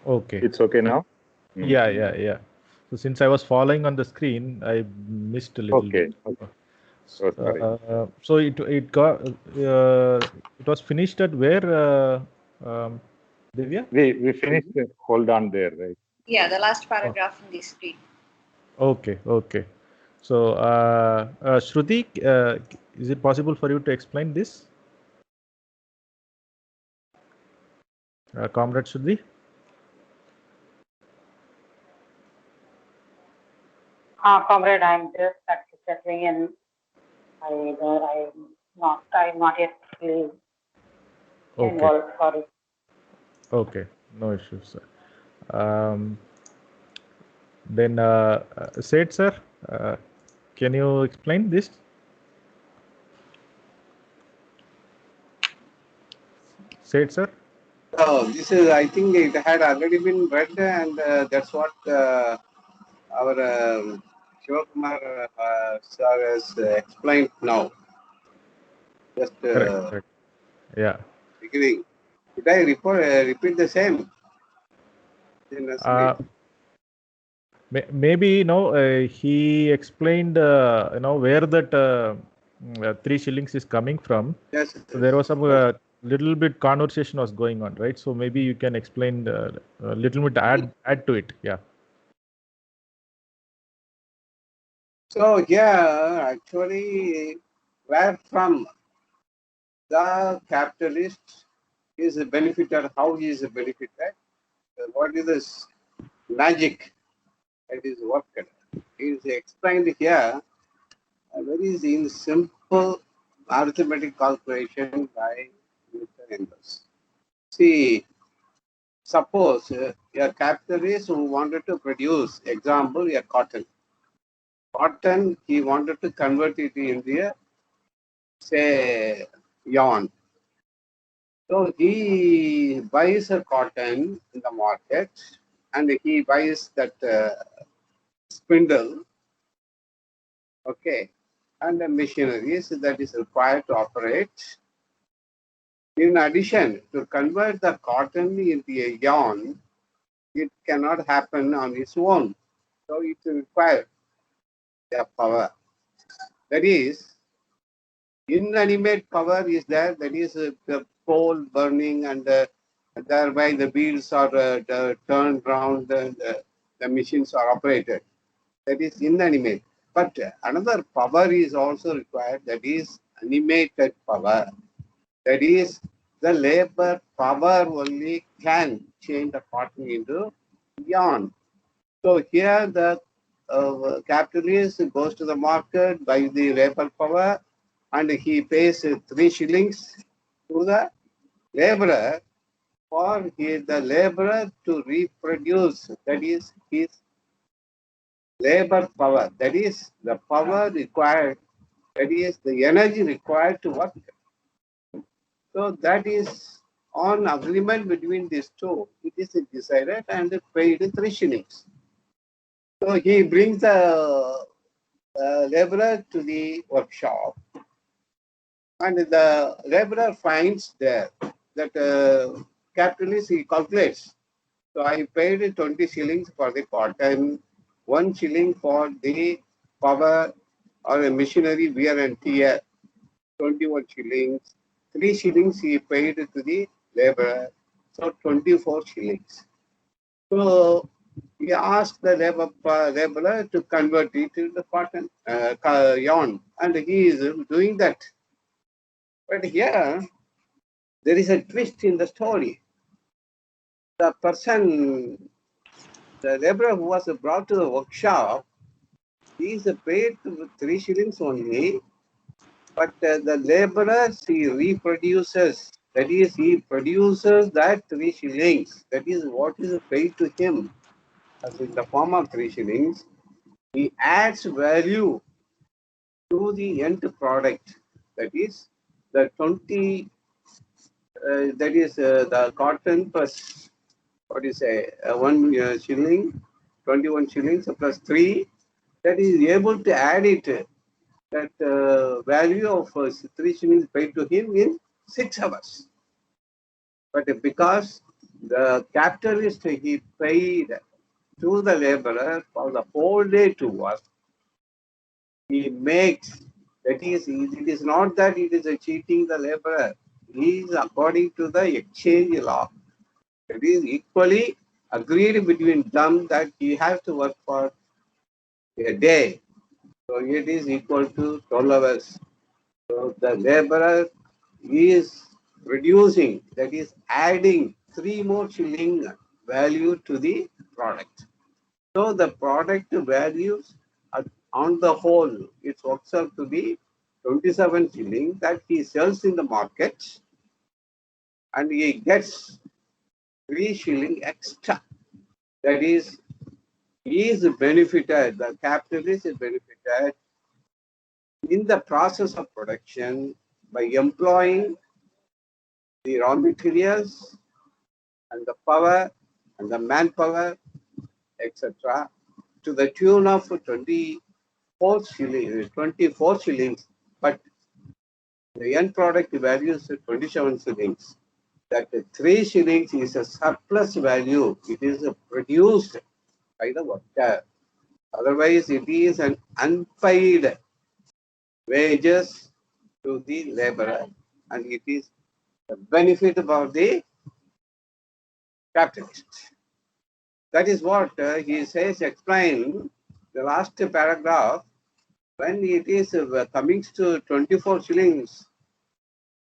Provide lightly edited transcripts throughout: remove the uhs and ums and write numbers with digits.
Okay. It's okay now? Yeah. So since I was following on the screen, I missed a little bit. Okay. Okay. So sorry. So it was finished at where, Divya? We finished it. Hold on there, right? Yeah, the last paragraph in the screen. Okay. So, Shruti, is it possible for you to explain this? Comrade Shruti? Comrade, I'm just settling in. I'm not yet fully Okay. involved. Sorry. Okay. No issues, sir. Then, Seth, sir, can you explain this? Seth, sir? Oh, this is, I think it had already been read, and that's what our Shivakumar sir has explained now. Just Correct. Yeah. beginning. Did I repeat the same? Maybe he explained where that 3 shillings is coming from. Yes. So there was some little bit conversation was going on, right? So maybe you can explain a little bit, add to it. Yeah. So here actually where from the capitalist is benefited, how he is benefited, what is this magic that is worked. Is explained here very in simple arithmetic calculation by Mr. Engels. See, suppose a capitalist who wanted to produce, example, a cotton. Cotton, he wanted to convert it into a, say, yarn. So he buys a cotton in the market and he buys that spindle, okay, and the machineries that is required to operate. In addition, to convert the cotton into a yarn, it cannot happen on its own. So it requires a power. That is, inanimate power is there, that is the coal burning and thereby the wheels are turned round and the machines are operated. That is inanimate. But another power is also required, that is animated power. That is the labor power only can change the cotton into yarn. So here the capitalist goes to the market, buys the labor power, and he pays 3 shillings to the laborer for the laborer to reproduce. That is his labor power. That is the power required. That is the energy required to work. So that is on agreement between these two. It is decided and paid 3 shillings. So he brings the laborer to the workshop, and the laborer finds there that capitalist he calculates. So I paid 20 shillings for the cotton, 1 shilling for the power or the machinery wear and tear, 21 shillings. 3 shillings he paid to the laborer, so 24 shillings. So he asked the laborer to convert it to the cotton yarn, and he is doing that. But here there is a twist in the story. The person, the laborer who was brought to the workshop, he is paid 3 shillings only, but the laborer, he reproduces. That is, he produces that 3 shillings. That is what is paid to him as in the form of 3 shillings. He adds value to the end product. That is the 20. That is the cotton plus what you say 1 shilling, 21 shillings plus 3. That is able to add it. That value of 3 shillings paid to him in 6 hours. But because The capitalist, he paid to the laborer for the whole day to work. He makes, that is, it is not that it is cheating the laborer. He is according to the exchange law. It is equally agreed between them that he has to work for a day. So it is equal to 12 hours. So the laborer is reducing, that is adding 3 more shilling value to the product. So the product values on the whole, it works out to be 27 shilling that he sells in the market, and he gets 3 shilling extra. That is, he is benefited, the capitalist is benefited in the process of production by employing the raw materials and the power and the manpower, etc., to the tune of 24 shillings, but the end product value is 27 shillings. That 3 shillings is a surplus value. It is produced by the worker. Otherwise, it is an unpaid wages to the laborer, and it is a benefit about the capitalist. That is what he says, explain the last paragraph. When it is coming to 24 shillings,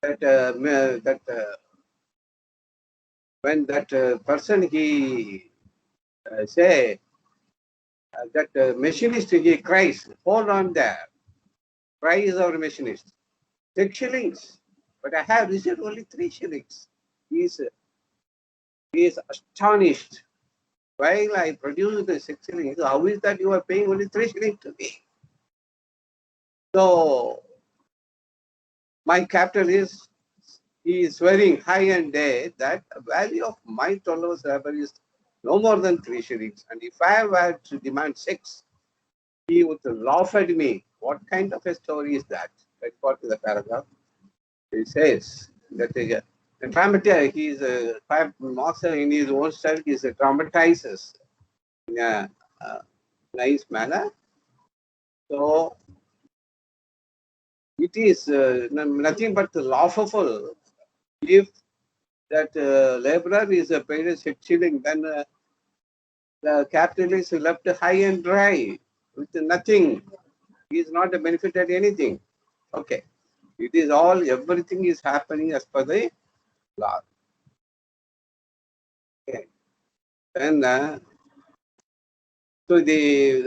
when that person he say that machinist he cries, hold on there, cries our machinist, 6 shillings, but I have received only 3 shillings. He is astonished. While I produced the 6 shillings, how is that you are paying only 3 shillings to me? So my capital is, he is swearing high and day that the value of my 12 hours labor is no more than 3 shillings. And if I were to demand 6, he would laugh at me. What kind of a story is that? Let's go to the paragraph. He says that the dramatizer, he is Marx in his own style, he dramatizes in a nice manner. So it is nothing but laughable if that laborer is paid 6 shilling, then the capitalist is left high and dry with nothing. He is not benefited anything. Okay. It is all, everything is happening as per the law. Okay. Then so the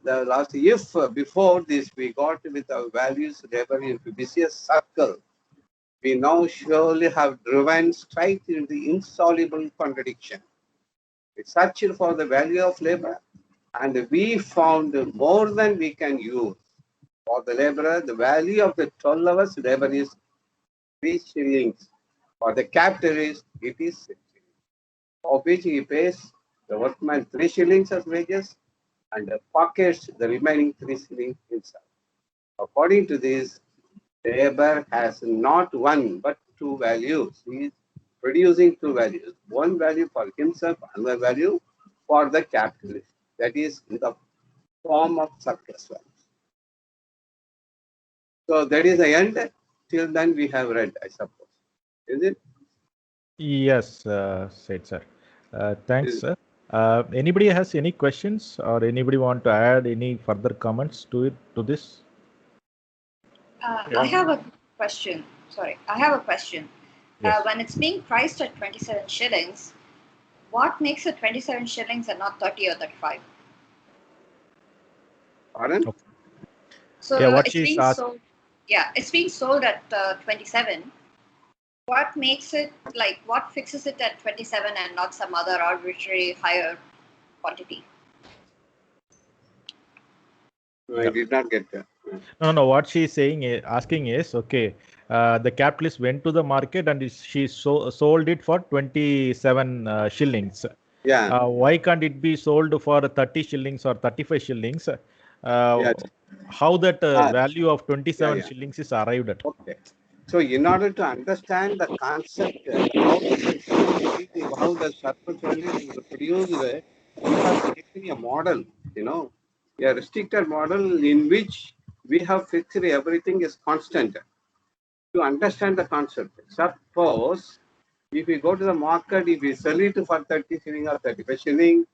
last, if before this we got with our values labor in a vicious circle, we now surely have driven straight into the insoluble contradiction. We searched for the value of labor, and we found more than we can use. For the laborer, the value of the 12 hours labor is 3 shillings. For the capitalist, it is 6 shillings, of which he pays the workman 3 shillings as wages and pockets the remaining 3 shillings himself. According to this, labor has not one but 2 values. He is producing 2 values. One value for himself, another value for the capitalist. That is in the form of surplus value. So that is the end. Till then we have read, I suppose. Is it? Yes, said sir. Thanks, sir. Anybody has any questions or anybody want to add any further comments to this? I have a question. Sorry, I have a question. Yes. When it's being priced at 27 shillings, what makes it 27 shillings and not 30 or 35? Pardon? Okay. So Yeah, what it's she's being asked. sold. Yeah, it's being sold at 27. What makes it, like, what fixes it at 27 and not some other arbitrary higher quantity? I did not get that. No. What she's saying, asking is, okay, the capitalist went to the market and she sold it for 27 shillings. Yeah. Why can't it be sold for 30 shillings or 35 shillings? Yes. How that value of 27 Yeah. shillings is arrived at? Okay. So in order to understand the concept, how the surface value is produced, we have taken a model, a restricted model in which we have fixed everything is constant to understand the concept. Suppose if we go to the market, if we sell it for 30 shilling or 35 shilling,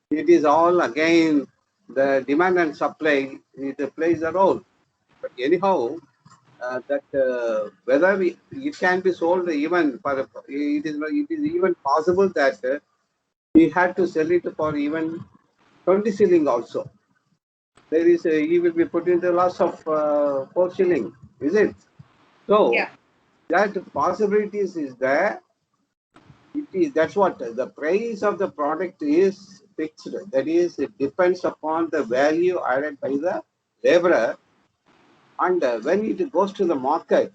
it is all again the demand and supply, it plays a role. But anyhow, whether it can be sold even for it is even possible that we had to sell it for even 20 shilling also. There is he will be put in the loss of 4 shilling, is it? So Yeah. that possibilities is there. That's what the price of the product is fixed. That is, it depends upon the value added by the laborer, and when it goes to the market,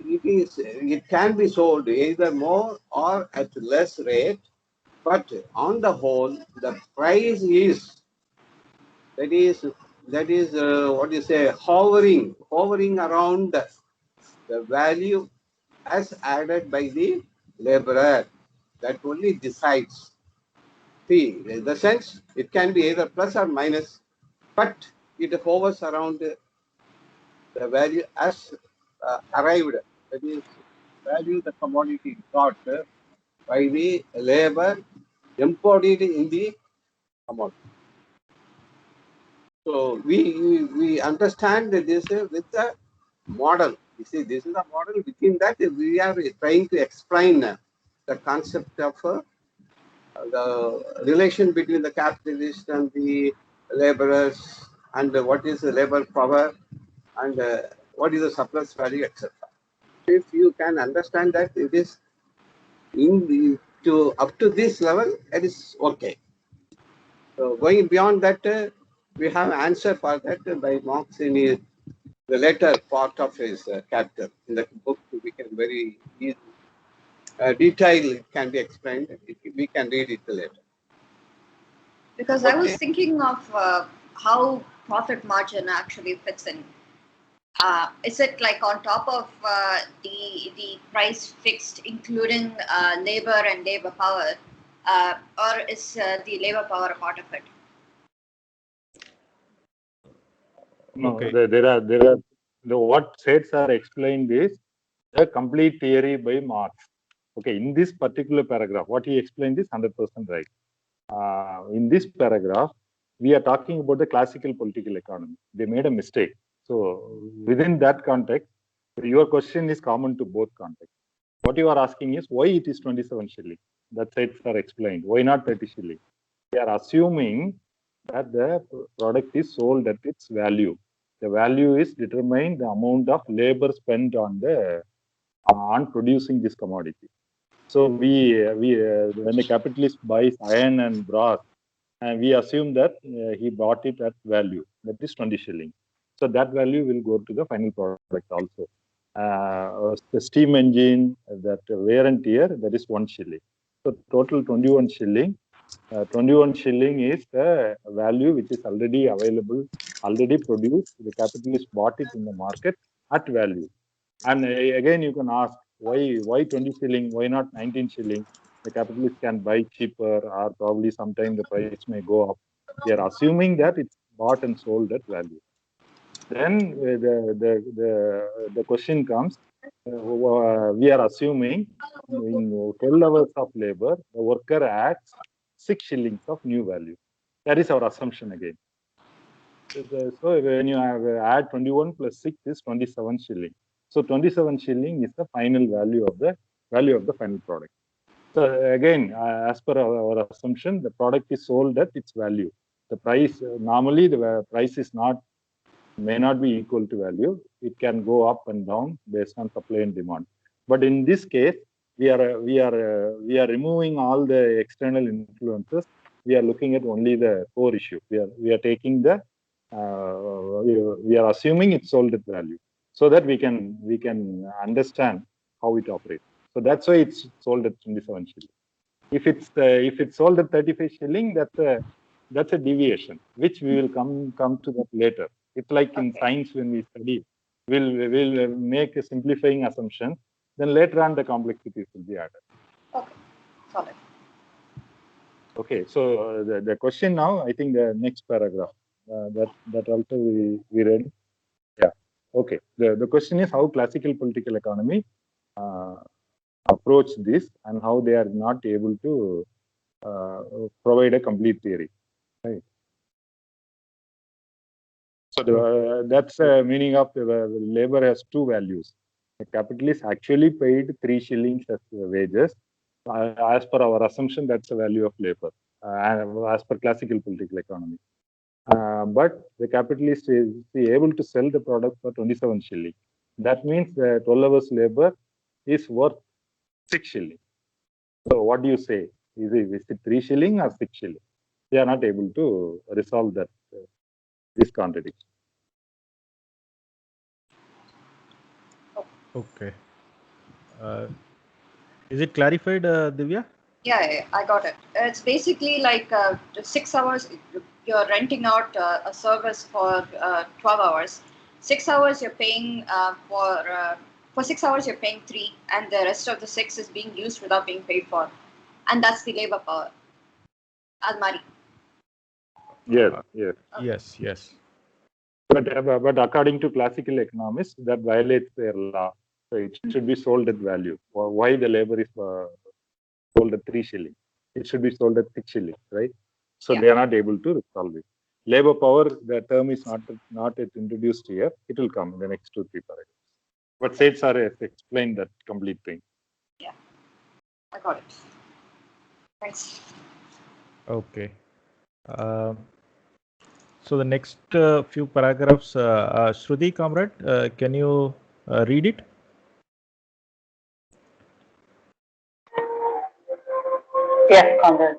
it can be sold either more or at less rate, but on the whole, the price is that is what you say hovering around the value as added by the laborer. That only decides. See, in the sense it can be either plus or minus, but it hovers around the value as arrived. That is, value the commodity got by the labor embodied in the commodity. So we understand this with the model. You see, this is a model. Within that, we are trying to explain the concept of the relation between the capitalist and the laborers, and what is the labor power, and what is the surplus value, etc. If you can understand that, it is up to this level, it is okay. So going beyond that, we have answer for that by Marx in the later part of his chapter. In the book, we can very easy, detail can be explained. We can read it later. Because I was thinking of how profit margin actually fits in. Is it like on top of the price fixed, including labor and labor power, or is the labor power a part of it? No, Okay. there are what Seth are explained is the complete theory by Marx. Okay, in this particular paragraph, what he explained is 100% right. In this paragraph, we are talking about the classical political economy. They made a mistake. So within that context, your question is common to both contexts. What you are asking is why it is 27 shilling. That Seth are explained. Why not 30 shilling? They are assuming that the product is sold at its value. The value is determined the amount of labor spent on producing this commodity. So when the capitalist buys iron and brass, and we assume that he bought it at value, that is 20 shilling. So that value will go to the final product also. The steam engine, that wear and tear, that is 1 shilling. So total 21 shilling. 21 shilling is the value which is already available, already produced. The capitalist bought it in the market at value. And again, you can ask, why 20 shilling? Why not 19 shilling? The capitalist can buy cheaper, or probably sometime the price may go up. They are assuming that it's bought and sold at value. Then the question comes, we are assuming in 12 hours of labor, the worker adds 6 shillings of new value. That is our assumption again. So when you add 21 plus 6 is 27 shilling. So 27 shilling is the final value of the final product. So again, as per our assumption, the product is sold at its value. The price, normally the price may not be equal to value. It can go up and down based on supply and demand. But in this case, we are removing all the external influences. We are looking at only the core issue. We are taking the we are assuming it's sold at value, so that we can understand how it operates. So that's why it's sold at 27 shilling. If it's sold at 35 shilling, that's a deviation, which we will come to that later. It's like in science when we we'll make a simplifying assumption. Then later on, the complexities will be added. Okay, solid. Okay, so the question now, I think the next paragraph that also we read. Yeah. Okay. The question is how classical political economy approach this and how they are not able to provide a complete theory. Right. So that's the meaning of the labor has two values. The capitalist actually paid 3 shillings as wages. As per our assumption, that's the value of labor, as per classical political economy. But the capitalist is able to sell the product for 27 shillings. That means the 12 hours labor is worth 6 shillings. So what do you say? Is it 3 shilling or 6 shilling? They are not able to resolve that this contradiction. Okay. Is it clarified, Divya? Yeah, I got it. It's basically like 6 hours. You're renting out a service for 12 hours. 6 hours you're paying for 6 hours you're paying 3, and the rest of the 6 is being used without being paid for, and that's the labor power. Almari. Yes, yes. Yes, yes. But according to classical economists, that violates their law. So it should be sold at value. Why the labor is sold at 3 shillings? It should be sold at 6 shillings, right? So they are not able to resolve it. Labor power, the term is not yet introduced here. It will come in the next 2-3 paragraphs. But Said sir has explained that complete thing. Yeah, I got it. Thanks. Okay. So the next few paragraphs, Shruti, comrade, can you read it? Yes, comrade.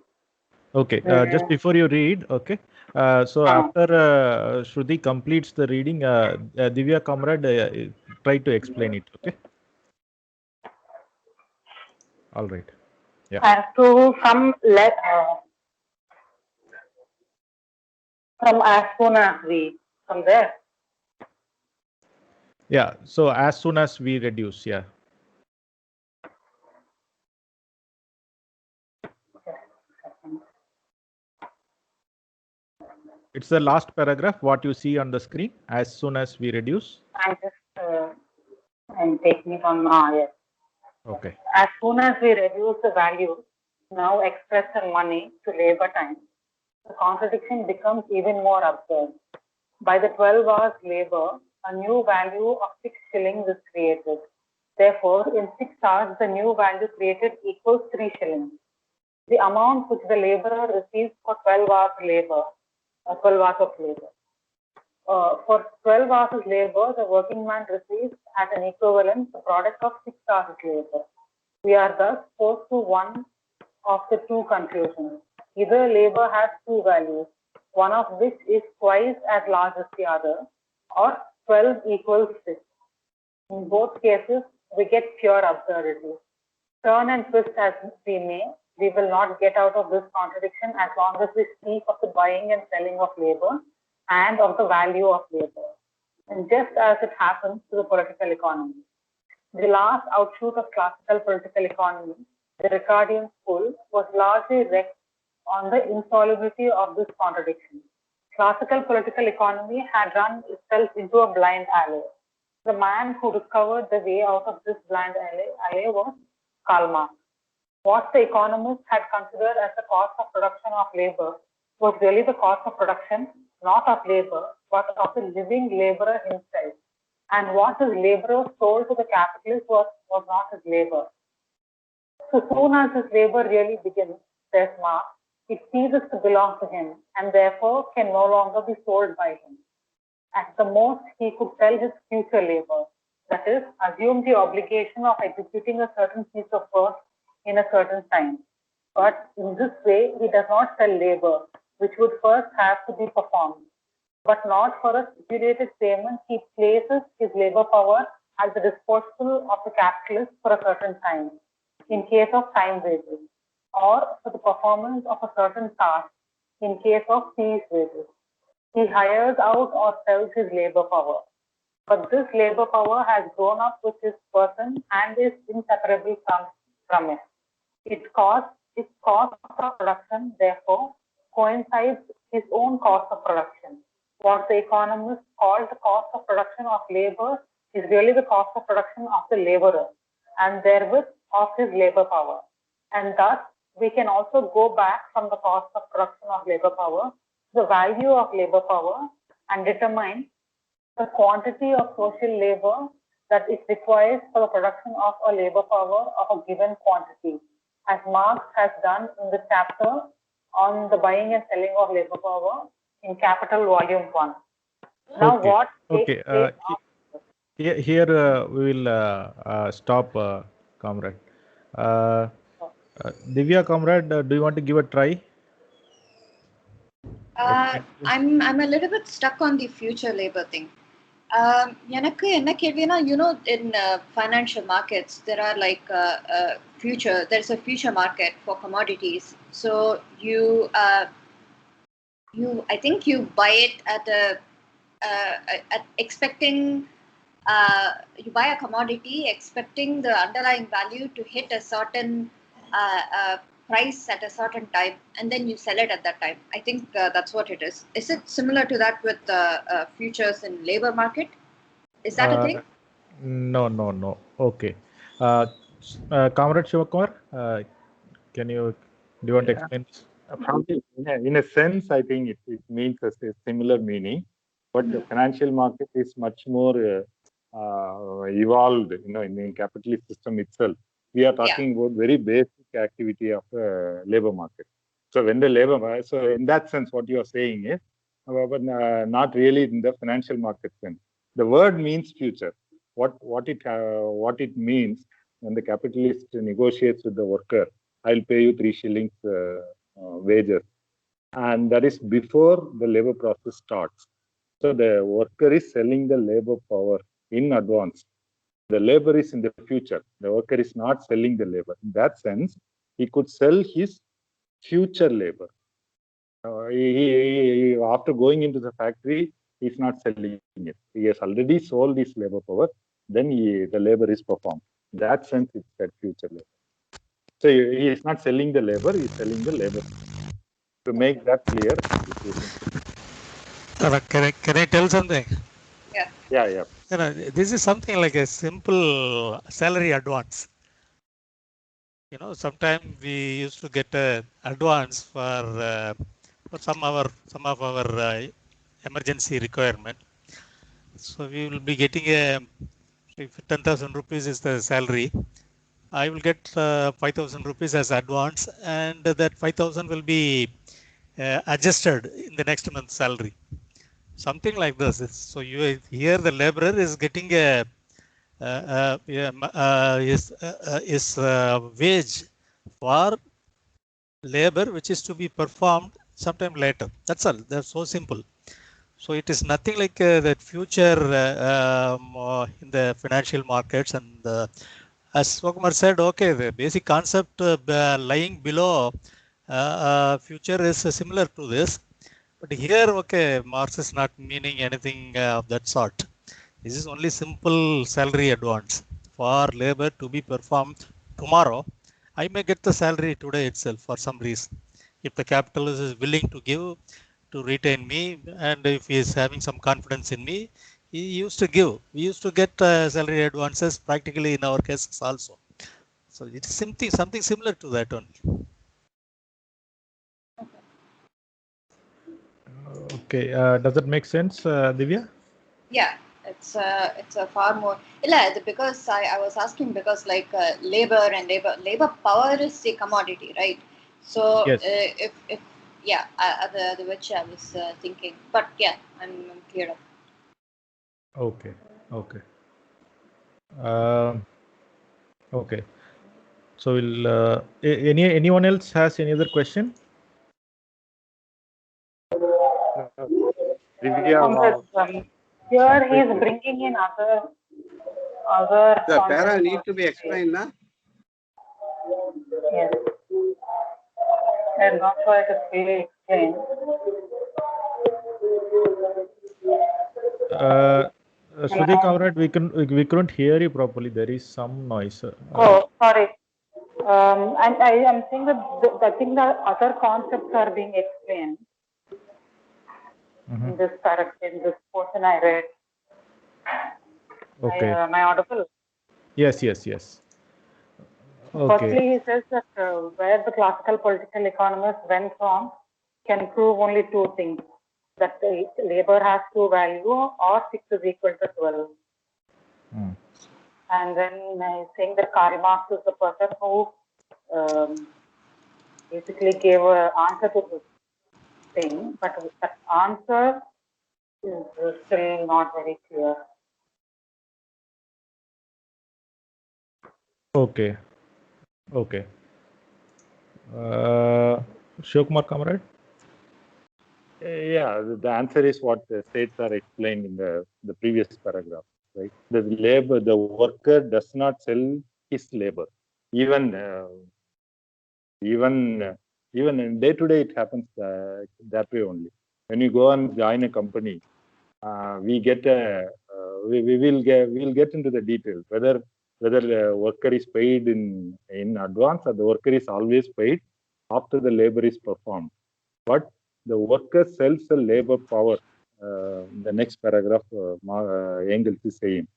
Okay, just before you read, okay. So after Shruti completes the reading, Divya, comrade, try to explain it, okay? All right. Yeah. And so from as soon as we from there. Yeah. So as soon as we reduce, yeah. It's the last paragraph, what you see on the screen, as soon as we reduce. I'm just I'm taking it on yes. Okay. As soon as we reduce the value now expressed in money to labor time, the contradiction becomes even more absurd. By the 12 hours labor, a new value of 6 shillings is created. Therefore, in 6 hours, the new value created equals 3 shillings. The amount which the laborer receives for 12 hours labor, 12 hours of labor. For 12 hours of labor, the working man receives as an equivalent the product of 6 hours of labor. We are thus forced to one of the two conclusions. Either labor has two values, one of which is twice as large as the other, or 12 equals 6. In both cases, we get pure absurdity. Turn and twist as we may, we will not get out of this contradiction as long as we speak of the buying and selling of labor and of the value of labor. And just as it happens to the political economy. The last outshoot of classical political economy, the Ricardian school, was largely wrecked on the insolubility of this contradiction. Classical political economy had run itself into a blind alley. The man who discovered the way out of this blind alley was Karl Marx. What the economists had considered as the cost of production of labor was really the cost of production, not of labor, but of the living laborer himself. And what his laborer sold to the capitalist was not his labor. So soon as his labor really begins, says Marx, it ceases to belong to him and therefore can no longer be sold by him. At the most, he could sell his future labor, that is, assume the obligation of executing a certain piece of work in a certain time. But in this way, he does not sell labor, which would first have to be performed. But not for a stipulated payment, he places his labor power at the disposal of the capitalist for a certain time, in case of time wages, or for the performance of a certain task, in case of fees wages. He hires out or sells his labor power. But this labor power has grown up with this person and is inseparable from it. Its cost of production, therefore, coincides his own cost of production. What the economists call the cost of production of labor is really the cost of production of the laborer, and therewith of his labor power. And thus, we can also go back from the cost of production of labor power to the value of labor power and determine the quantity of social labor that is required for the production of a labor power of a given quantity, as Marx has done in the chapter on the buying and selling of labor power in Capital Volume 1. Now, Okay. what Okay. takes place Here we will stop, comrade. Divya, comrade, do you want to give a try? I'm a little bit stuck on the future labor thing. எனக்கு என்ன கேள்வினா, in financial markets there are like there's a future market for commodities. So I think you buy it at expecting you buy a commodity expecting the underlying value to hit a certain price at a certain time, and then you sell it at that time. I think that's what it is. Is it similar to that with futures in labor market? Is that a thing? No. Okay. Comrade Shivakumar, do you want to explain this? In a sense, I think it means a similar meaning, but the financial market is much more evolved, in the capitalist system itself. We are talking about very basic activity of the labor market. So when so in that sense, what you are saying is, but not really in the financial market sense. The word means future. What it means when the capitalist negotiates with the worker, I'll pay you 3 shillings wages, and that is before the labor process starts. So the worker is selling the labor power in advance. The labor is in the future. The worker is not selling the labor. In that sense, he could sell his future labor. After going into the factory, he's not selling it. He has already sold his labor power. Then the labor is performed. In that sense, it's that future labor. So he is not selling the labor, he is selling the labor. To make that clear. Can I tell something? Yeah. This is something like a simple salary advance. Sometimes we used to get an advance for some of our emergency requirement. So we will be getting if 10,000 rupees is the salary, I will get 5,000 rupees as advance, and that 5,000 will be adjusted in the next month's salary. Something like this. So here the laborer is getting his wage for labor which is to be performed sometime later. That's all. That's so simple. So it is nothing like that future in the financial markets. And as Shivakumar said, okay, the basic concept lying below future is similar to this. But here, okay, Marx is not meaning anything of that sort. This is only simple salary advance for labor to be performed tomorrow. I may get the salary today itself for some reason. If the capitalist is willing to give, to retain me, and if he is having some confidence in me, he used to give. We used to get salary advances practically in our cases also. So it is something similar to that only. Okay. Does that make sense, Divya? Yeah, it's a far more. Because I was asking because like labor and power is a commodity, right? So yes. If the which I was thinking, but yeah, I'm clear up. Okay. Okay. So will anyone else has any other question? Here he is bringing in other. The para need to be explained, na? Yes. I'm not sure I could clearly explain. Shruti Comrade, we couldn't hear you properly. There is some noise. Oh, sorry. And I am saying that I think the other concepts are being explained in this portion I read. Okay. Am I audible? Yes. Okay. Firstly, he says that where the classical political economists went wrong can prove only two things: that labor has two value or 6 is equal to 12. And then he's saying that Karl Marx is the person who basically gave an answer to this thing, but that answer is still not very clear. Okay. Shivakumar Comrade? Yeah, the answer is what the states are explained in the previous paragraph, right? The worker does not sell his labor. Even in day to day, it happens that way only. When you go and join a company, we'll get into the details whether the worker is paid in advance or the worker is always paid after the labor is performed. But the worker sells the labor power. The next paragraph, Engels is saying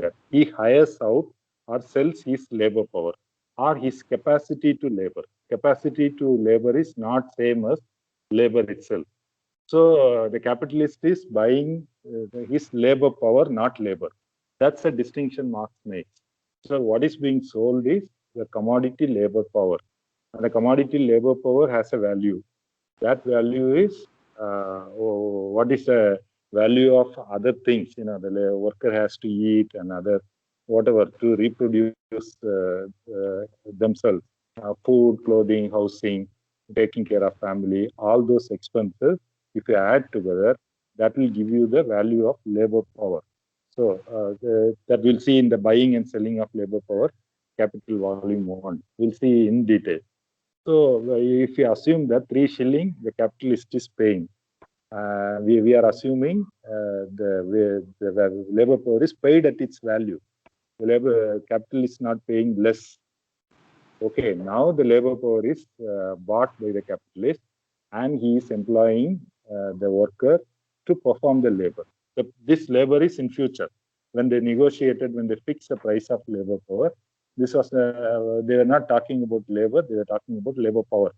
that he hires out or sells his labor power or his capacity to labor. Capacity to labor is not same as labor itself. So the capitalist is buying his labor power, not labor. That's a distinction Marx makes. So what is being sold is the commodity labor power. And the commodity labor power has a value. That value is what is the value of other things? The worker has to eat and other whatever to reproduce themselves. Food, clothing, housing, taking care of family, all those expenses, if you add together, that will give you the value of labor power. So that we'll see in the buying and selling of labor power, capital volume 1. We'll see in detail. So if you assume that 3 shilling the capitalist is paying, we are assuming the labor power is paid at its value. The labor capital is not paying less. Okay, now the labor power is bought by the capitalist and he is employing the worker to perform the labor. This labor is in future. When they negotiated, when they fixed the price of labor power, this was they were not talking about labor, they were talking about labor power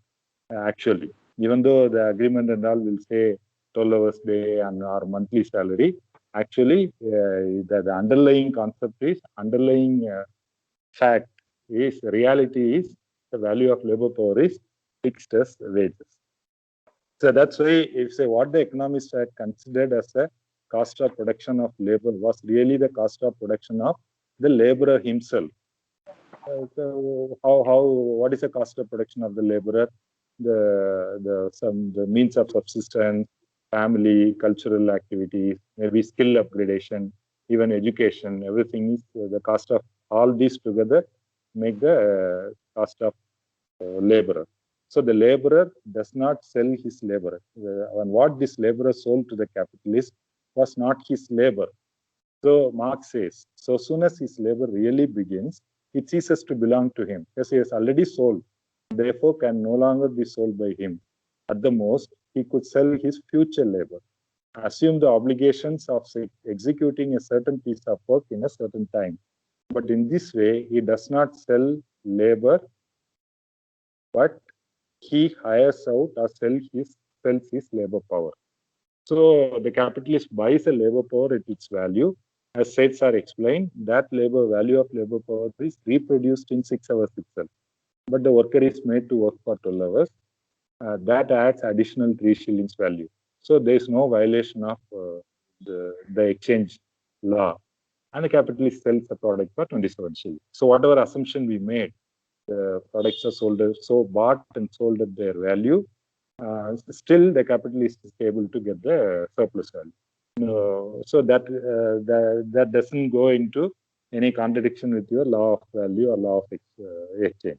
actually. Even though the agreement and all will say 12 hours day and our monthly salary, actually the underlying concept is, underlying fact is, reality is the value of labor power is fixed as wages. So that's why if say what the economists had considered as a cost of production of labor was really the cost of production of the laborer himself. So what is the cost of production of the laborer? The means of subsistence, family, cultural activities, maybe skill upgradation, even education, everything is the cost of all these together make the cost of laborer. So the laborer does not sell his labor. And what this laborer sold to the capitalist was not his labor. So Marx says, so soon as his labor really begins, it ceases to belong to him, because he has already sold, therefore can no longer be sold by him. At the most, he could sell his future labor, assume the obligations of executing a certain piece of work in a certain time. But in this way, he does not sell labor, but he hires out or sells his labor power. So the capitalist buys a labor power at its value. As states are explained, that value of labor power is reproduced in 6 hours itself. But the worker is made to work for 12 hours. That adds additional 3 shillings value. So there is no violation of the exchange law. And the capitalist sells the product for 27 shillings. So whatever assumption we made, the products are sold, so bought and sold at their value, still the capitalist is able to get the surplus value. So that doesn't go into any contradiction with your law of value or law of exchange.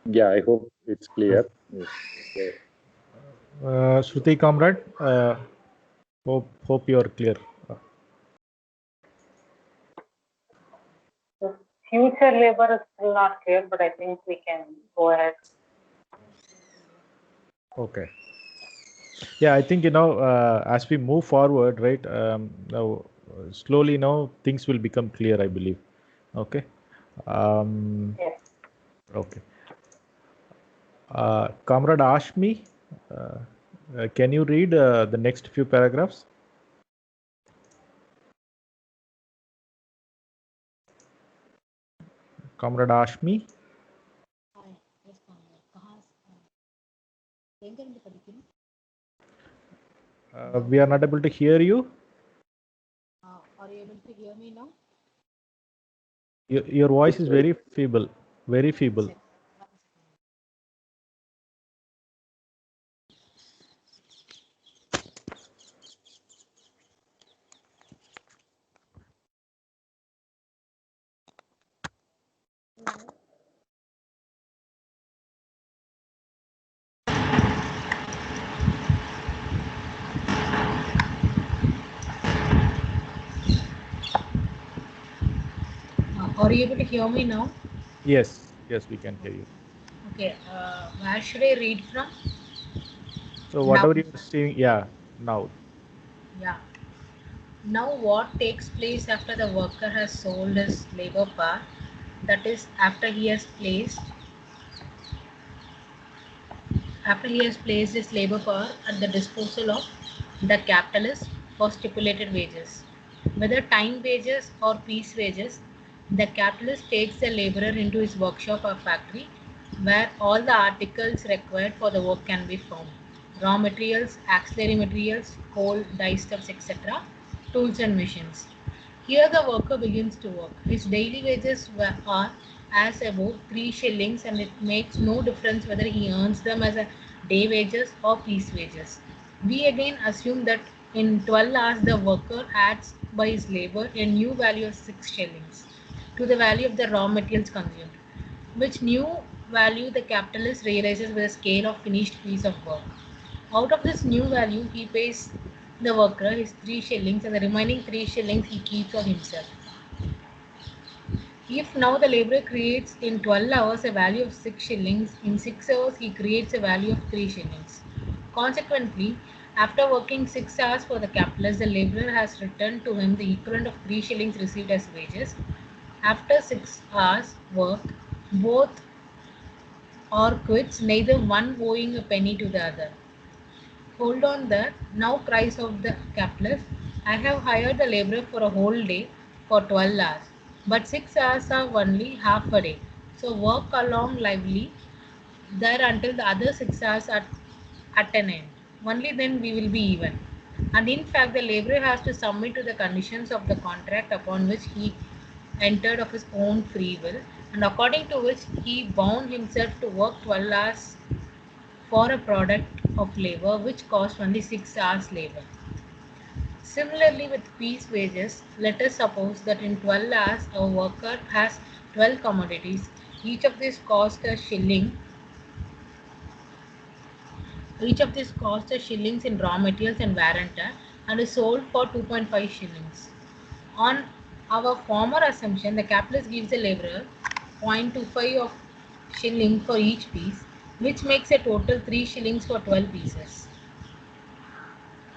Yeah, I hope it's clear. Shruti Comrade, Hope you are clear. The future labor is still not clear, but I think we can go ahead. Okay. Yeah, I think as we move forward, right? Now slowly now things will become clear, I believe. Okay. Yes. Okay. Comrade Ashmi, can you read the next few paragraphs? Comrade Ashmi. We are not able to hear you. Are you able to hear me now? Your voice is very feeble. Very feeble. Are you able to hear me now? Yes, we can hear you. Okay, where should I read from? So whatever Now. you're saying, yeah, now. Yeah. Now, what takes place after the worker has sold his labor power? That is, after he has placed his labor power at the disposal of the capitalist for stipulated wages. Whether time wages or piece wages, the capitalist takes the laborer into his workshop or factory where all the articles required for the work can be found. Raw materials, auxiliary materials, coal, dyestuffs, etc., tools and machines. Here the worker begins to work. His daily wages are as above 3 shillings, and it makes no difference whether he earns them as a day wages or piece wages. We again assume that in 12 hours the worker adds by his labor a new value of 6 shillings to the value of the raw materials consumed, which new value the capitalist realizes with a scale of finished piece of work. Out of this new value, he pays the worker his 3 shillings, and the remaining 3 shillings he keeps for himself. If now the laborer creates in 12 hours a value of 6 shillings, in 6 hours he creates a value of 3 shillings. Consequently, after working 6 hours for the capitalist, the laborer has returned to him the equivalent of 3 shillings received as wages. After 6 hours work, both are quits, neither one owing a penny to the other. Hold on there, now cries out the capitalist. I have hired the laborer for a whole day for 12 hours, but 6 hours are only half a day. So work along lively there until the other 6 hours are at an end. Only then we will be even. And in fact, the laborer has to submit to the conditions of the contract upon which he entered of his own free will, and according to which he bound himself to work 12 hours for a product of labor which cost only 6 hours labor. Similarly, with piece wages, let us suppose that in 12 hours a worker has 12 commodities. Each of these costs a shilling. Each of these costs a shillings in raw materials and wear and tear, and is sold for 2.5 shillings. On our former assumption, the capitalist gives the laborer 0.25 of shilling for each piece, which makes a total 3 shillings for 12 pieces.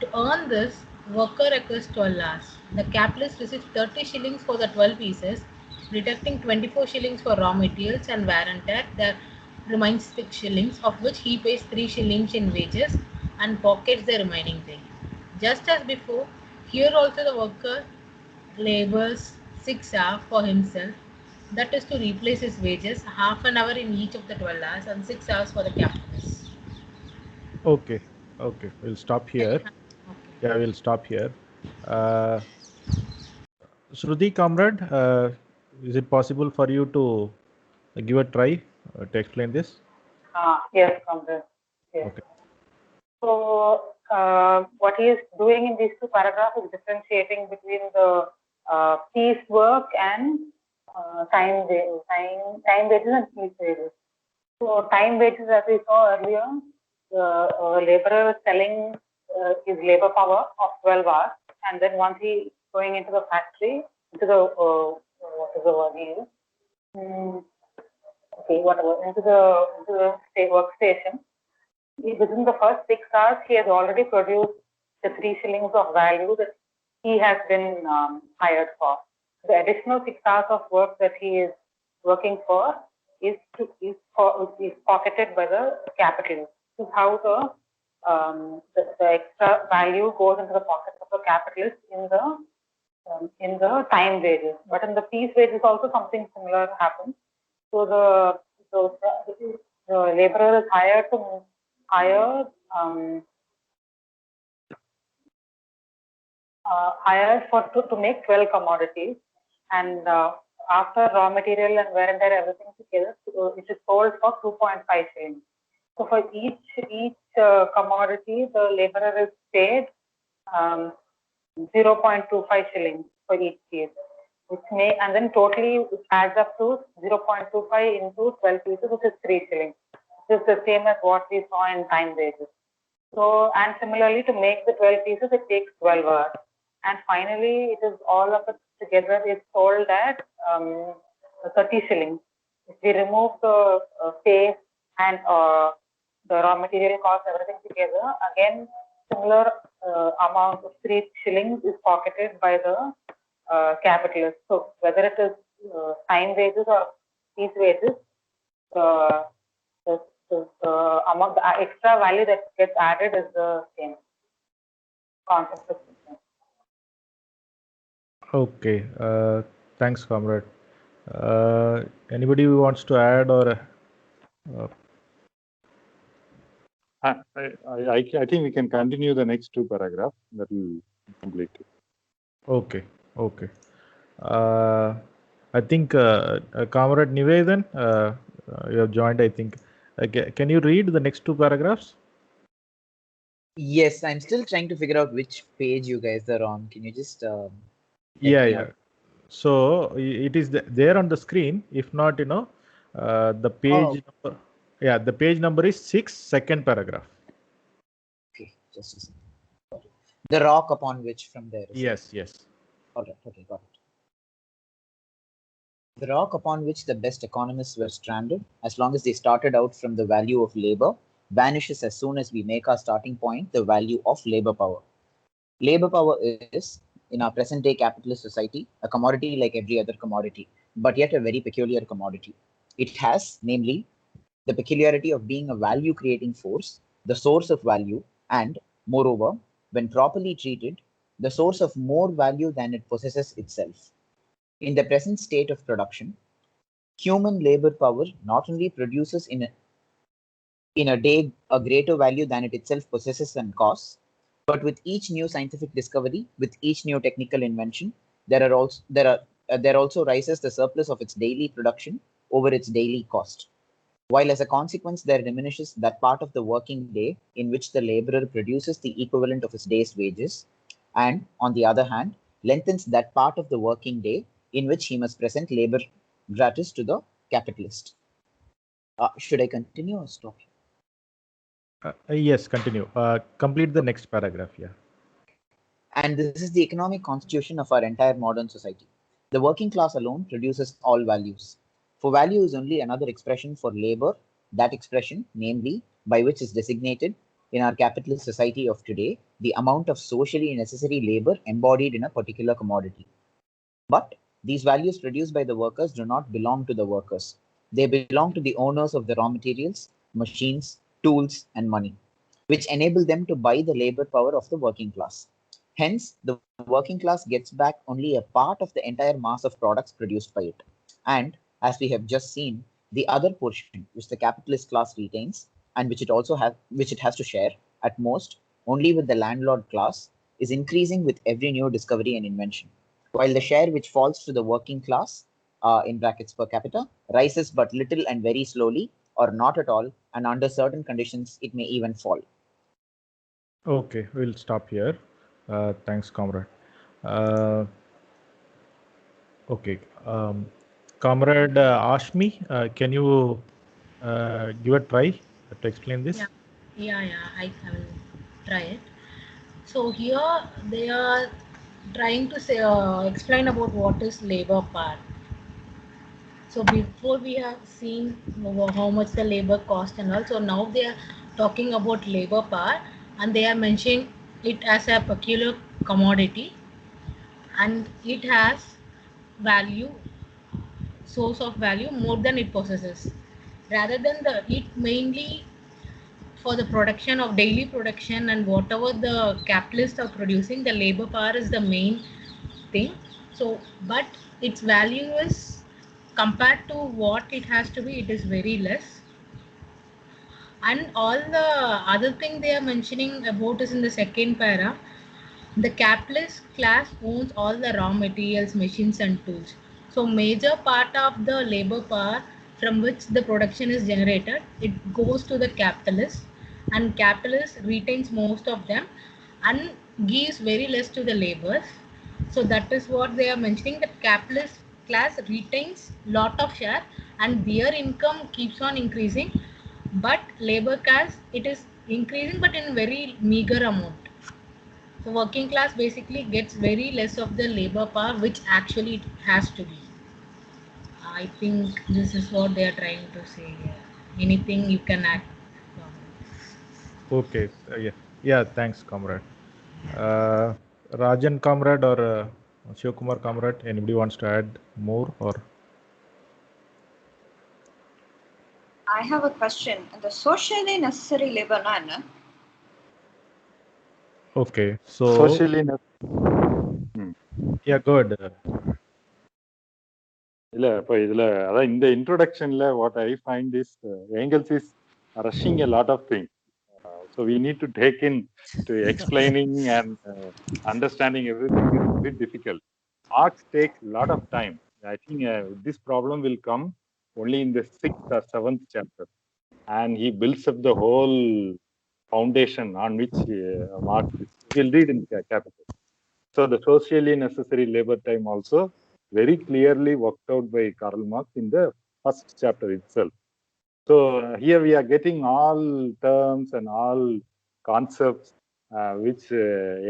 To earn this, worker requires 12 hours. The capitalist receives 30 shillings for the 12 pieces, deducting 24 shillings for raw materials and wear and tear. There remains 6 shillings, of which he pays 3 shillings in wages and pockets the remaining 3. Just as before, here also the worker labors 6 hours for himself, that is to replace his wages, half an hour in each of the 12 hours and 6 hours for the capitalist. Okay, we'll stop here. Okay. Yeah, we'll stop here. Shruti, comrade, is it possible for you to give a try to explain this? Yes, Comrade. Yes. Okay. So, what he is doing in these two paragraphs is differentiating between the piece work and time wages and piece wages. So, time wages, as we saw earlier, the laborer is selling his labor power of 12 hours, and then once he going into the factory, into the what is the word he used? Okay, whatever, into the workstation. Within the first 6 hours, he has already produced the 3 shillings of value that he has been hired for. The additional 6 hours of work that he is working for is pocketed by the capitalist. This is how the extra value goes into the pocket of the capitalist in the time wages. But in the piece wages also something similar happens. So the laborer is hired to make 12 commodities, and after raw material and wear and tear everything together, it is sold for 2.5 shillings. So for each commodity, the laborer is paid 0.25 shillings for each piece, and then totally it adds up to 0.25 into 12 pieces, which is 3 shillings. This is the same as what we saw in time wages. So, and similarly, to make the 12 pieces, it takes 12 hours. And finally, it is all of it together is sold at 30 shillings. If we remove the pay and the raw material cost, everything together, again, similar amount of 3 shillings is pocketed by the capitalist. So, whether it is time wages or piece wages, the amount, the extra value that gets added is the same. Concept is the same. Okay, thanks, comrade. Anybody who wants to add or? I think we can continue the next 2 paragraphs. That will complete it. Okay, okay. I think Comrade Nivedan, you have joined, I think. Can you read the next 2 paragraphs? Yes, I'm still trying to figure out which page you guys are on. Can you just Yeah. So it is there on the screen. If not, the page number. Yeah, the page number is 6, second paragraph. Okay, just a second. The rock upon which from there. Yes. All right, okay, got it. The rock upon which the best economists were stranded, as long as they started out from the value of labor, vanishes as soon as we make our starting point the value of labor power. Labor power is, in our present day capitalist society, a commodity like every other commodity, but yet a very peculiar commodity. It has, namely, the peculiarity of being a value creating force, the source of value, and, moreover, when properly treated, the source of more value than it possesses itself. In the present state of production, human labor power not only produces in a day a greater value than it itself possesses and costs, but with each new scientific discovery, with each new technical invention, there also rises the surplus of its daily production over its daily cost. While as a consequence there diminishes that part of the working day in which the laborer produces the equivalent of his day's wages, and on the other hand, lengthens that part of the working day in which he must present labor gratis to the capitalist. Should I continue or stop? Yes, continue. Complete the next paragraph, yeah. And this is the economic constitution of our entire modern society. The working class alone produces all values. For value is only another expression for labor, that expression, namely, by which is designated in our capitalist society of today, the amount of socially necessary labor embodied in a particular commodity. But these values produced by the workers do not belong to the workers. They belong to the owners of the raw materials, machines, tools, and money, which enable them to buy the labor power of the working class. Hence, the working class gets back only a part of the entire mass of products produced by it. And, as we have just seen, the other portion, which the capitalist class retains, and which it has to share, at most, only with the landlord class, is increasing with every new discovery and invention. While the share which falls to the working class, in brackets per capita, rises but little and very slowly, or not at all, and under certain conditions, it may even fall. Okay, we'll stop here. Thanks, comrade. Okay, comrade Ashmi, can you give a try to explain this? Yeah, I will try it. So here they are trying to say, explain about what is labor power. So before we have seen how much the labor cost and all, so now they are talking about labor power, and they are mentioning it as a peculiar commodity, and it has value, source of value more than it possesses, rather than the it mainly for the production of daily production and whatever the capitalists are producing, the labor power is the main thing. So but its value is, compared to what it has to be, it is very less. And all the other thing they are mentioning about is in the second para, the capitalist class owns all the raw materials, machines and tools. So major part of the labor power from which the production is generated, it goes to the capitalist, and capitalist retains most of them and gives very less to the laborers. So that is what they are mentioning, that capitalist class retains lot of share and their income keeps on increasing, but labor class, it is increasing but in very meager amount. So working class basically gets very less of the labor power which actually it has to be. I think this is what they are trying to say here. Anything you can add? Okay. Yeah. Thanks, comrade. Rajan, comrade, or Shivkumar, comrade. Anybody wants to add more or? I have a question. The socially necessary labor na. Okay. So. Socially. Yeah. Good. இல்ல இப்போ இதுல அதான் இந்த இன்ட்ரோடக்ஷன்ல what I find is Engels is rushing a lot of things, so we need to take in to explaining and understanding everything is a bit difficult. Marx takes a lot of time. I think this problem will come only in the 6th or 7th chapter, and he builds up the whole foundation on which Marx will read in Capital. So the socially necessary labor time also very clearly worked out by Karl Marx in the first chapter itself. So here we are getting all terms and all concepts which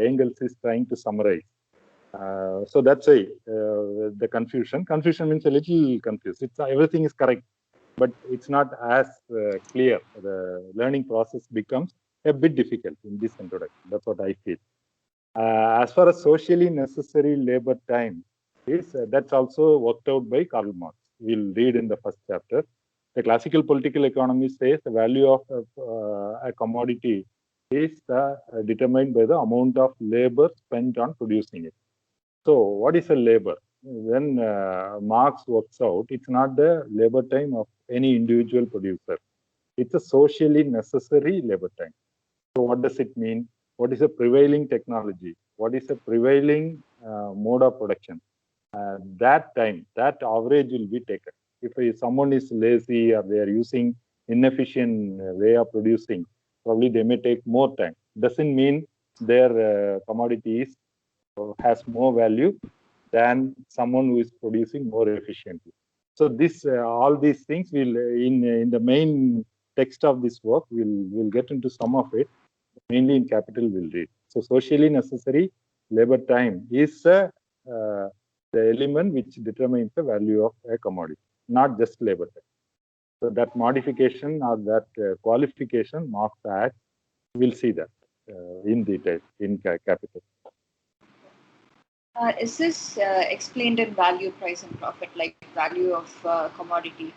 Engels is trying to summarize. So that's why the confusion. Confusion means a little confused. Everything is correct, but it's not as clear. The learning process becomes a bit difficult in this introduction. That's what I feel. As far as socially necessary labor time is, that's also worked out by Karl Marx. We'll read in the first chapter. The classical political economy says the value of a commodity is determined by the amount of labor spent on producing it. So what is a labor? When Marx works out, it's not the labor time of any individual producer. It's a socially necessary labor time. So what does it mean? What is a prevailing technology? What is a prevailing mode of production? That time, that average will be taken. If someone is lazy or they are using inefficient way of producing, probably they may take more time. Doesn't mean their commodity has more value than someone who is producing more efficiently. So this, all these things will in the main text of this work, we'll get into some of it. Mainly in Capital we'll read. So socially necessary labor time is the element which determines the value of a commodity, not just labor time. So that modification or that qualification Marx adds, we'll see that in detail in Capital. Is this explained in value, price and profit, like value of commodity?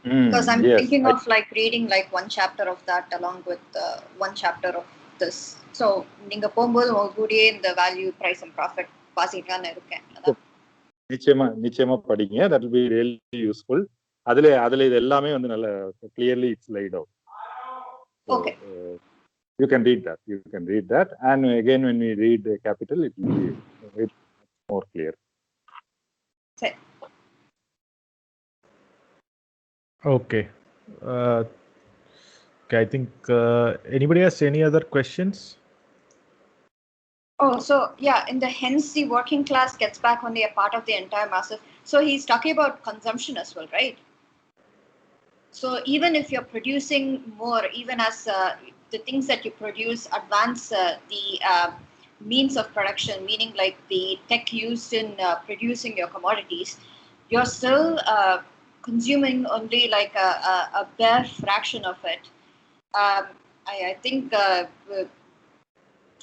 Because I'm thinking of like reading like one chapter of that along with one chapter of this. So நீங்க போகும்போது உங்களுடைய இந்த value, price and profit வாசிக்கலாம்னு இருக்கேன். நிச்சயமா படிங்க. That will be really useful. அதுல இது எல்லாமே வந்து நல்ல clearly it's laid out. So, okay. You can read that. And again, when we read Capital, it will be more clear. Okay. I think anybody has any other questions? Oh, so yeah, in the hence the working class gets back only a part of the entire masses. So he's talking about consumption as well, right? So even if you're producing more, even as the things that you produce advance the means of production, meaning like the tech used in producing your commodities, you're still consuming only like a bare fraction of it. I think there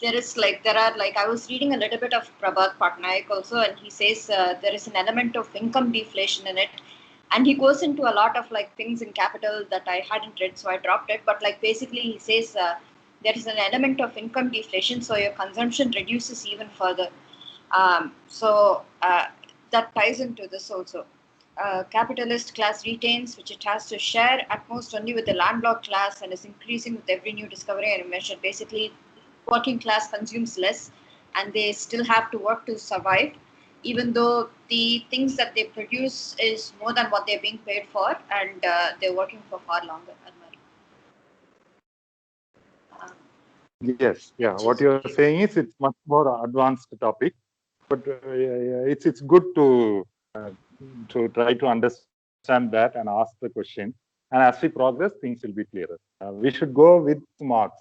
are like, I was reading a little bit of Prabhat Patnaik also, and he says there is an element of income deflation in it, and he goes into a lot of like things in Capital that I hadn't read, so I dropped it. But like basically he says there is an element of income deflation, so your consumption reduces even further. So that ties into this also. Capitalist class retains, which it has to share at most only with the landlord class, and is increasing with every new discovery and invention. Basically, working class consumes less, and they still have to work to survive, even though the things that they produce is more than what they're being paid for, and they're working for far longer. Yes, yeah. What you're saying is it's much more advanced topic, but it's good to try to understand that and ask the question. And as we progress, things will be clearer. We should go with Marx.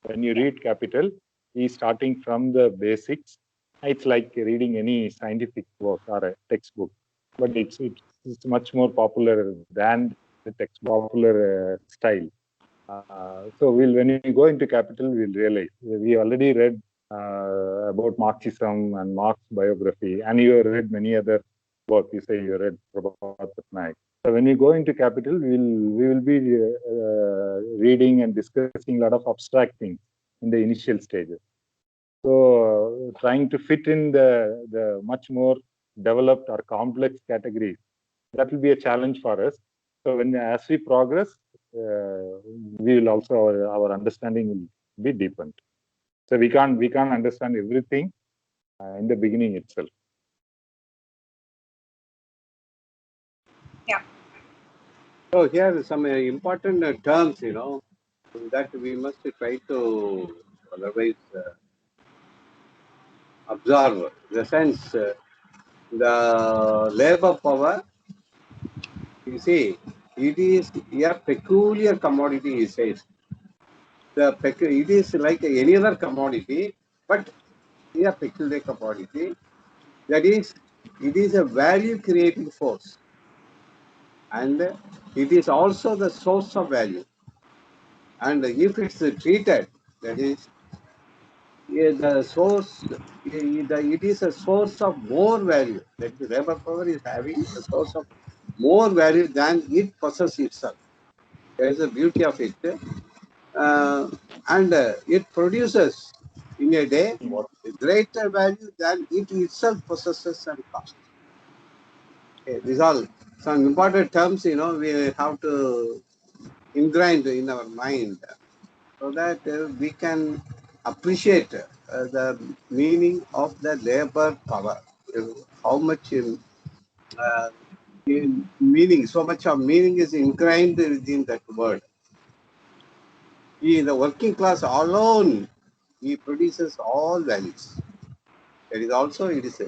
When you read Capital, he's starting from the basics. It's like reading any scientific work or a textbook, but it's much more popular than the popular style. So when we go into Capital, we'll realize we already read about Marxism and Marx biography, and you have read many other books. You say you read Prabhat Patnaik. So when we go into Capital, we will be reading and discussing a lot of abstract things in the initial stages. So trying to fit in the much more developed or complex categories, that will be a challenge for us. So as we progress, we will also our understanding will be deepened. So we can't understand everything in the beginning itself. Yeah. So here are some important terms, that we must try to otherwise observe. In the sense, the labor power, you see, it is a peculiar commodity, he says. It is like any other commodity, but a peculiar commodity. That is, it is a value creating force, and it is also the source of value. And if it's treated, that is, the source, it is a source of more value. That the labor power is having a source of more value than it possesses itself. That is the beauty of it. And it produces in a day greater value than it itself possesses and costs. Okay, these are some important terms, we have to ingrain in our mind so that we can appreciate the meaning of the labor power. How much meaning, so much of meaning is ingrained within that word. In the working class alone, he produces all values. That is also, it is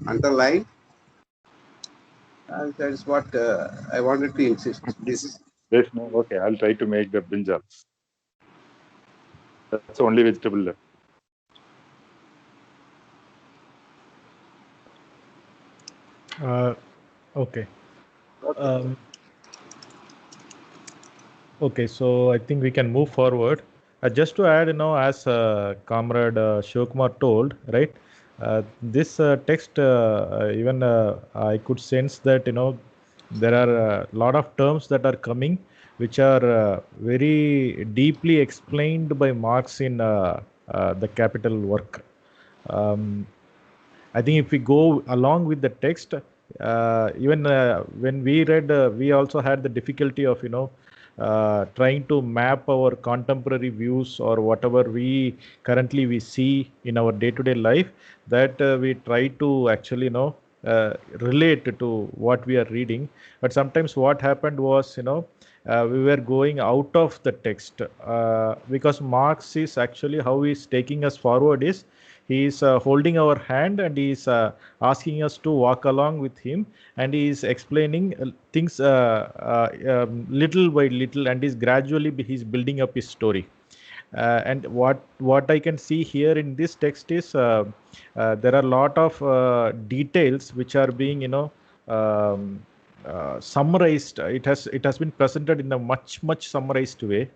underlined. That is what I wanted to insist. There's no, okay, I'll try to make the brinjals. That's only vegetable left. Okay. Okay, so I think we can move forward. Just to add, as Comrade Shivakumar told, right? This text, even I could sense that, there are a lot of terms that are coming, which are very deeply explained by Marx in the Capital work. I think if we go along with the text, even when we read, we also had the difficulty of, trying to map our contemporary views or whatever we currently we see in our day-to-day life, that we try to actually, relate to what we are reading. But sometimes what happened was, we were going out of the text because Marx is actually how he's taking us forward is he is holding our hand and he is asking us to walk along with him, and he is explaining things little by little, and is gradually he's building up his story. And what I can see here in this text is there are a lot of details which are being summarized. It has been presented in a much summarized way.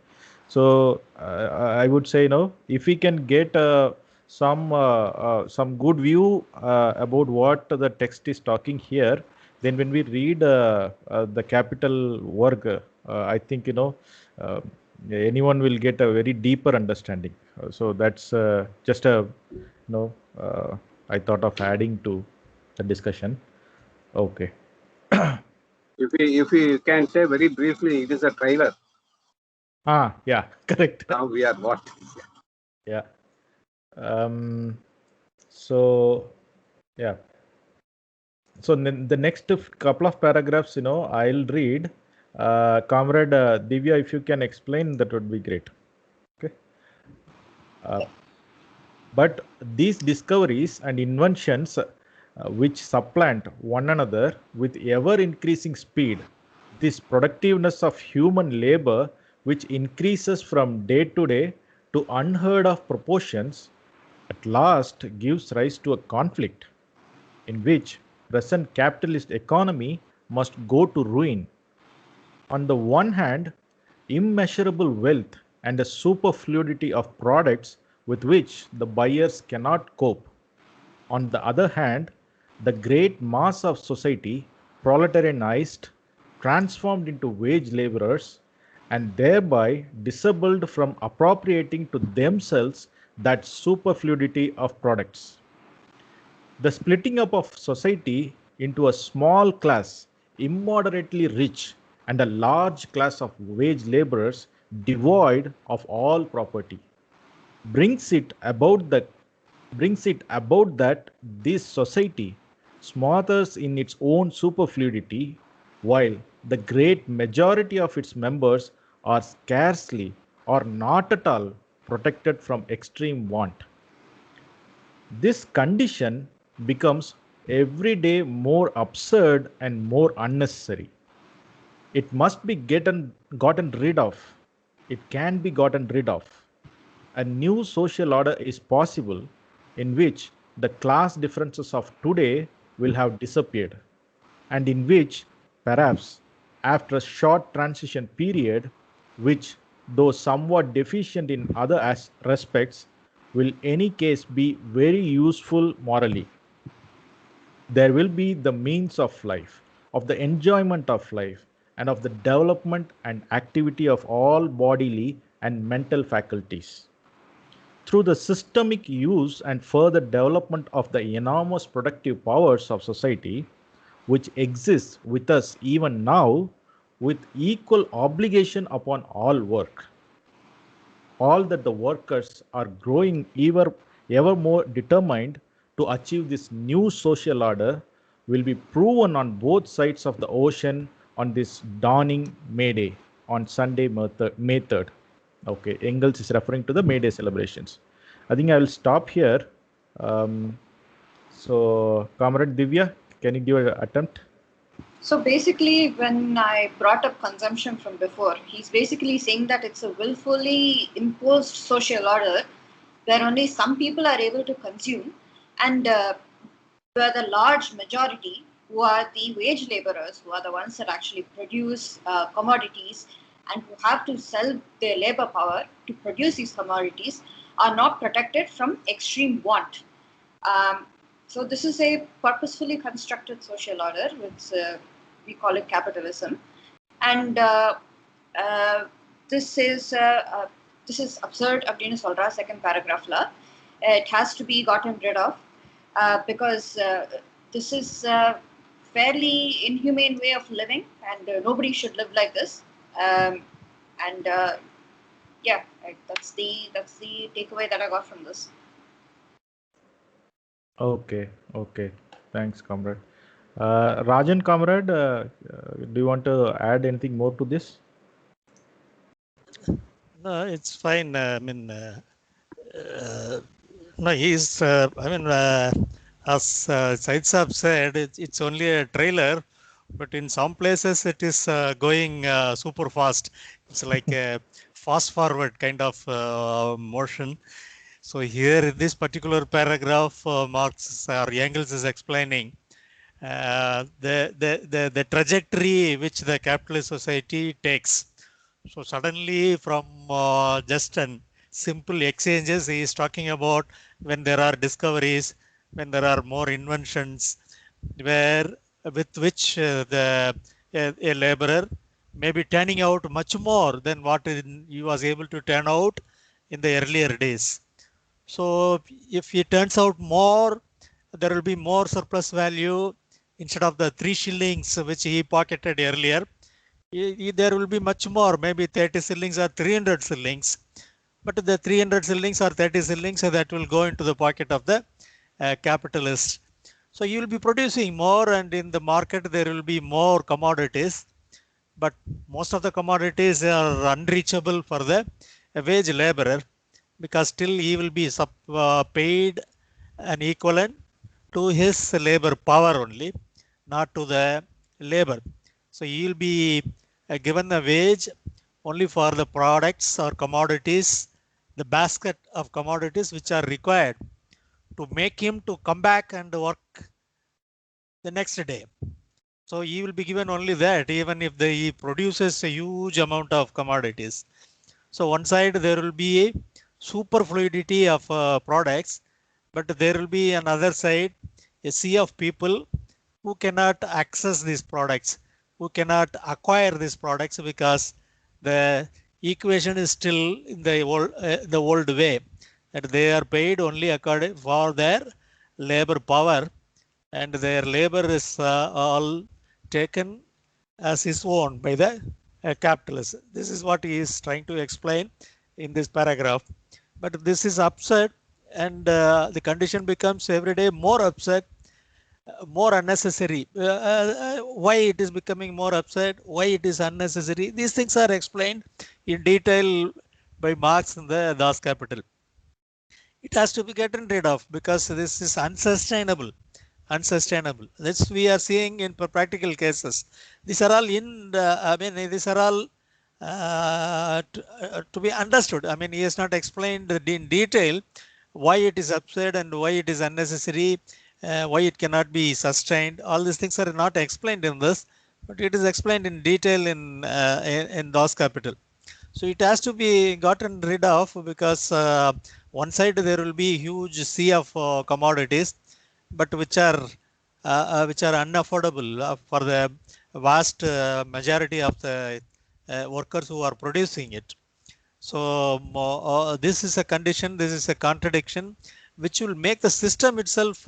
So I would say, if we can get some good view about what the text is talking here, then when we read the capital work, I think anyone will get a very deeper understanding. So that's just a I thought of adding to the discussion. Okay. If we can say very briefly, it is a trailer. Yeah, correct. Now we are what? Yeah. So yeah. So the next couple of paragraphs, I'll read. Comrade Divya, if you can explain, that would be great. Okay. But these discoveries and inventions which supplant one another with ever increasing speed, this productiveness of human labor which increases from day to day to unheard of proportions, at last gives rise to a conflict in which present capitalist economy must go to ruin. On the one hand, immeasurable wealth and a superfluity of products with which the buyers cannot cope. On the other hand, the great mass of society, proletarianized, transformed into wage laborers, and thereby disabled from appropriating to themselves that superfluity of products. The splitting up of society into a small class, immoderately rich, and a large class of wage laborers devoid of all property brings it about that this society smothers in its own superfluity, while the great majority of its members are scarcely or not at all protected from extreme want. This condition becomes every day more absurd and more unnecessary. It must be gotten rid of. It can be gotten rid of. A new social order is possible in which the class differences of today will have disappeared, and in which, perhaps, after a short transition period, which, though somewhat deficient in other respects, will any case be very useful morally. There will be the means of life, of the enjoyment of life, and of the development and activity of all bodily and mental faculties. Through the systemic use and further development of the enormous productive powers of society, which exists with us even now, with equal obligation upon all work. All that the workers are growing ever more determined to achieve this new social order will be proven on both sides of the ocean on this dawning May Day, on Sunday, May 3rd. Okay, Engels is referring to the May Day celebrations. I think I will stop here. So, Comrade Divya, can you give an attempt? So basically, when I brought up consumption from before, he's basically saying that it's a willfully imposed social order where only some people are able to consume, and where the large majority, who are the wage laborers, who are the ones that actually produce commodities and who have to sell their labor power to produce these commodities, are not protected from extreme want. So this is a purposefully constructed social order, which we call it capitalism, and this is absurd. அப்படின்னு சொல்றா second paragraphல. It has to be gotten rid of because this is a fairly inhumane way of living, and nobody should live like this. And yeah, that's the takeaway that I got from this. Okay. Thanks, comrade. Rajan, comrade, do you want to add anything more to this? No, it's fine. I mean, no, he's. As Syed Saab said, it's only a trailer, but in some places it is going super fast. It's like fast forward kind of motion. So here in this particular paragraph, Marx or Engels is explaining the trajectory which the capitalist society takes. So suddenly from just an simple exchanges, he is talking about when there are discoveries, when there are more inventions, where with which a laborer may be turning out much more than what he was able to turn out in the earlier days. So if it turns out more, there will be more surplus value instead of the 3 shillings which he pocketed earlier. There will be much more, maybe 30 shillings or 300 shillings. But the 300 shillings or 30 shillings that will go into the pocket of the capitalist. So you will be producing more, and in the market there will be more commodities. But most of the commodities are unreachable for the wage laborer, because still he will be paid an equivalent to his labor power only, not to the labor. So he will be given a wage only for the products or commodities, the basket of commodities which are required to make him to come back and work the next day. So he will be given only that, even if he produces a huge amount of commodities. So one side there will be a superfluidity of products, but there will be another side, a sea of people who cannot access these products, who cannot acquire these products, because the equation is still in the old way, that they are paid only according for their labor power, and their labor is all taken as his own by the capitalist. This is what he is trying to explain in this paragraph. But this is absurd, and the condition becomes every day more absurd, more unnecessary. Why it is becoming more absurd, why it is unnecessary, these things are explained in detail by Marx in the Das Kapital. It has to be gotten rid of because this is unsustainable. This we are seeing in practical cases. These are all these are all to be understood. I mean, he has not explained in detail why it is absurd and why it is unnecessary, why it cannot be sustained. All these things are not explained in this, but it is explained in detail in Das Kapital. So it has to be gotten rid of, because one side there will be huge sea of commodities, but which are unaffordable for the vast majority of the workers who are producing it. So this is a condition, this is a contradiction, which will make the system itself,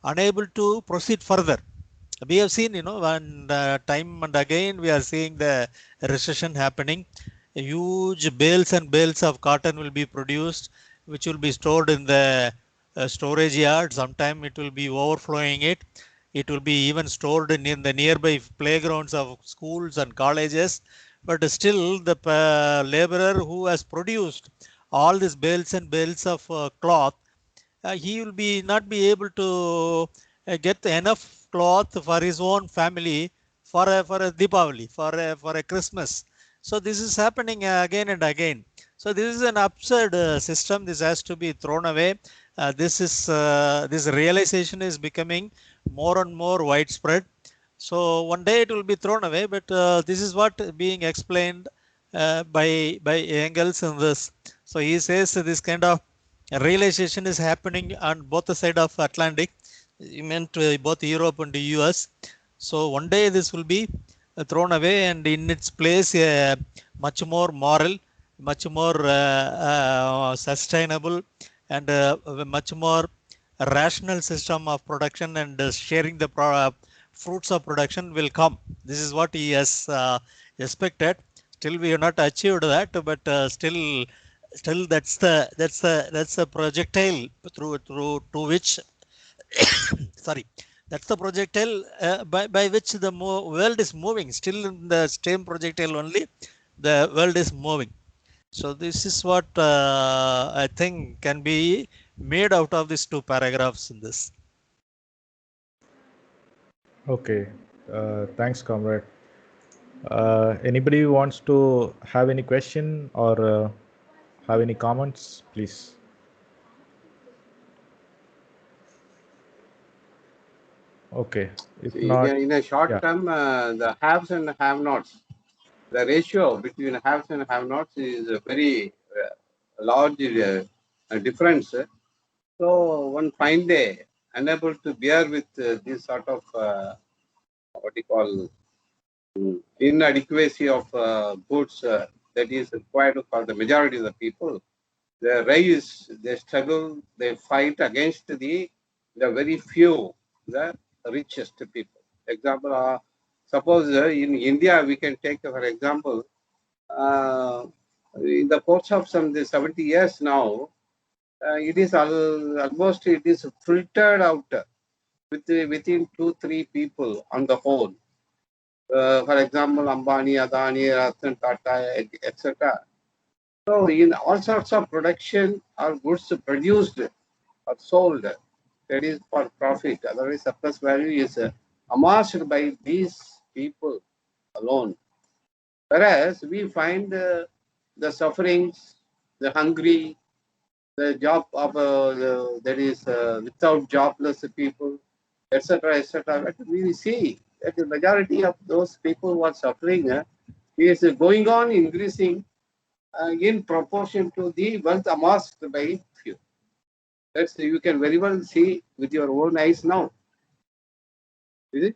unable to proceed further. We have seen, time and again we are seeing the recession happening. Huge bales and bales of cotton will be produced, which will be stored in the storage yard. Sometime it will be overflowing it. It will be even stored in the nearby playgrounds of schools and colleges. But still, the laborer who has produced all these bales and bales of cloth, he will not be able to get enough cloth for his own family for a Deepavali, for a Christmas. So this is happening again and again. So this is an absurd system. This has to be thrown away. This realization is becoming more and more widespread. So one day it will be thrown away, but this is what being explained by Engels in this. So he says this kind of realization is happening on both the side of Atlantic. He meant both Europe and the US. So one day this will be thrown away, and in its place a much more moral, much more sustainable, and much more rational system of production and sharing the fruits of production will come. This is what he has expected. Still we have not achieved that, but still that's the projectile through to which sorry, that's the projectile by which the world is moving. Still in the same projectile only, the world is moving. So this is what I think can be made out of these two paragraphs in this. Okay, thanks, comrade. Anybody wants to have any question or have any comments, please? Okay. If not, In a short yeah. term, the haves and have-nots, the ratio between haves and have-nots is a very large difference. So one fine day, unable to bear with this sort of what you call inadequacy of goods that is required for the majority of the people, they rise, they struggle, they fight against the very few, the richest people. Example, suppose in India we can take for example, in the course of some 70 years now, it is almost it is filtered out within 2-3 people on the whole. For example, Ambani, Adani, Ratan Tata, etc. So in all sorts of production or goods produced or sold, that is for profit. Otherwise, surplus value is amassed by these people alone. Whereas we find the sufferings, the hungry, the job of that is without jobless people, etc., etc. But we see that the majority of those people who are suffering is going on increasing in proportion to the wealth amassed by few. That's you can very well see with your own eyes now. Is it?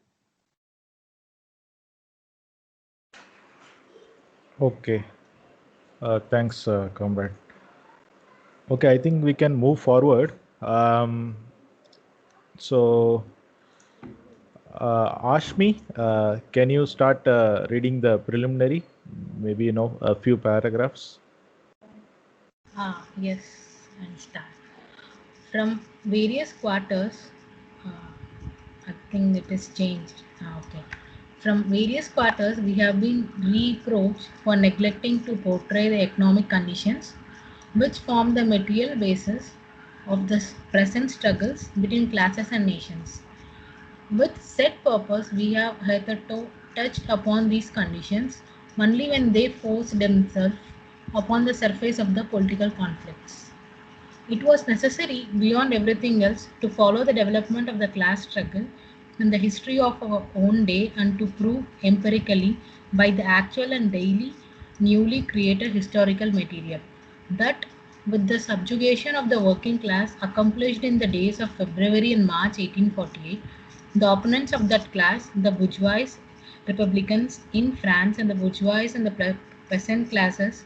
Okay. Thanks, comrade. Okay, I think we can move forward. So, Ashmi, can you start reading the preliminary? Maybe, a few paragraphs. Yes, and start. From various quarters, I think it is changed. Okay. From various quarters, we have been reproached for neglecting to portray the economic conditions which form the material basis of the present struggles between classes and nations. With set purpose, we have hitherto touched upon these conditions only when they force themselves upon the surface of the political conflicts. It was necessary, beyond everything else, to follow the development of the class struggle in the history of our own day and to prove empirically by the actual and daily newly created historical material that with the subjugation of the working class accomplished in the days of February and March 1848, the opponents of that class, the bourgeois republicans in France and the bourgeois and the peasant classes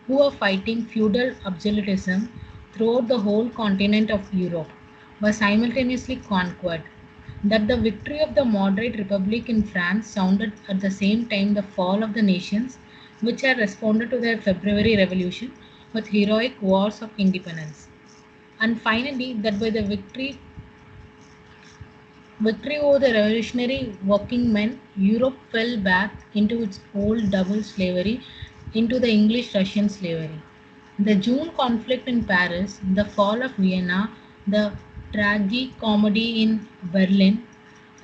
who were fighting feudal absolutism throughout the whole continent of Europe, were simultaneously conquered. That the victory of the moderate republic in France sounded at the same time the fall of the nations which had responded to the February Revolution with heroic wars of independence. And finally, that by the victory over the revolutionary working men, Europe fell back into its old double slavery, into the English-Russian slavery. The June conflict in Paris, the fall of Vienna, the tragi-comedy in Berlin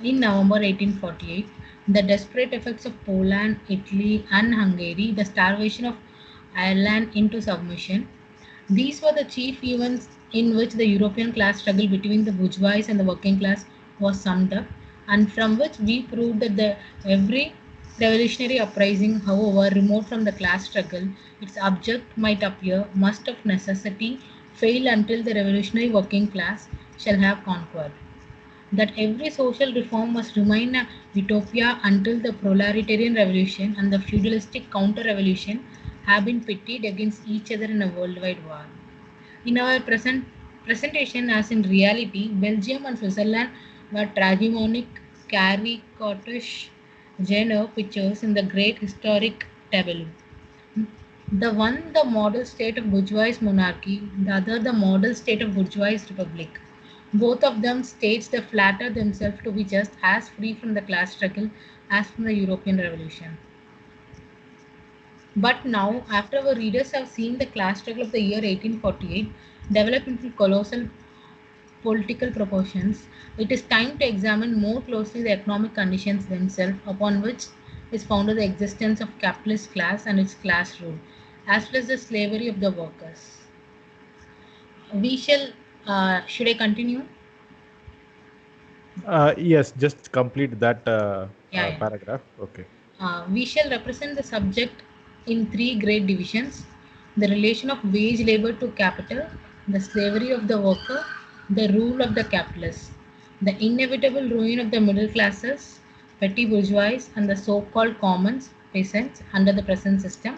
in November 1848, the desperate effects of Poland, Italy, and Hungary, the starvation of Ireland into submission. These were the chief events in which the European class struggle between the bourgeois and the working class was summed up, and from which we proved that every revolutionary uprising, however remote from the class struggle its object might appear, must of necessity fail until the revolutionary working class shall have conquered. That every social reform must remain a utopia until the proletarian revolution and the feudalistic counter-revolution have been pitted against each other in a worldwide war. In our presentation, as in reality, Belgium and Switzerland were tragimonic, caricaturish genre pictures in the great historic tableau. The one the model state of bourgeois monarchy, the other the model state of bourgeois republic. Both of them states that flatter themselves to be just as free from the class struggle as from the European Revolution. But now, after our readers have seen the class struggle of the year 1848 develop into colossal political proportions, it is time to examine more closely the economic conditions themselves upon which is founded the existence of capitalist class and its class rule, as well as the slavery of the workers. We shall, should I continue? Yes, just complete that Yeah. paragraph. Okay. We shall represent the subject in three great divisions: the relation of wage labor to capital, the slavery of the worker, the rule of the capitalist, the inevitable ruin of the middle classes, petty bourgeois, and the so-called commons, peasants, under the present system,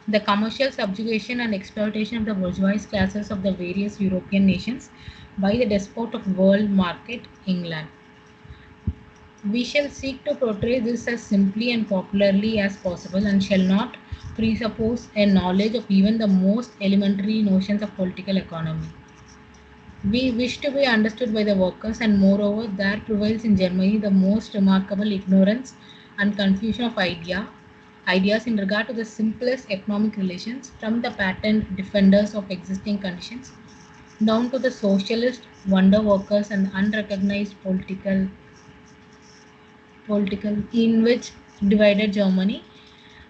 the commercial subjugation and exploitation of the bourgeois classes of the various European nations by the despot of world market, England. We shall seek to portray this as simply and popularly as possible, and shall not presuppose a knowledge of even the most elementary notions of political economy. We wish to be understood by the workers, and moreover, there prevails in Germany the most remarkable ignorance and confusion of ideas in regard to the simplest economic relations, from the patent defenders of existing conditions down to the socialist wonder workers and unrecognized political in which divided Germany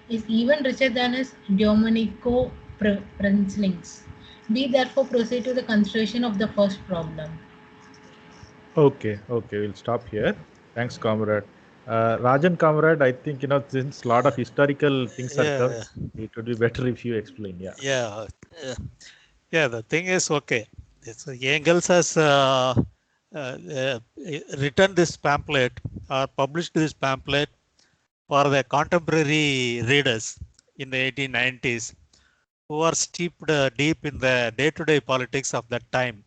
is even richer than its Domenico princelings. We therefore proceed to the consideration of the first problem. Okay, we'll stop here. Thanks, comrade. Rajan, comrade, I think, since a lot of historical things are covered, it would be better if you explain. Yeah, the thing is, okay, Engels has written this pamphlet or published this pamphlet for the contemporary readers in the 1890s who are steeped deep in the day-to-day politics of that time,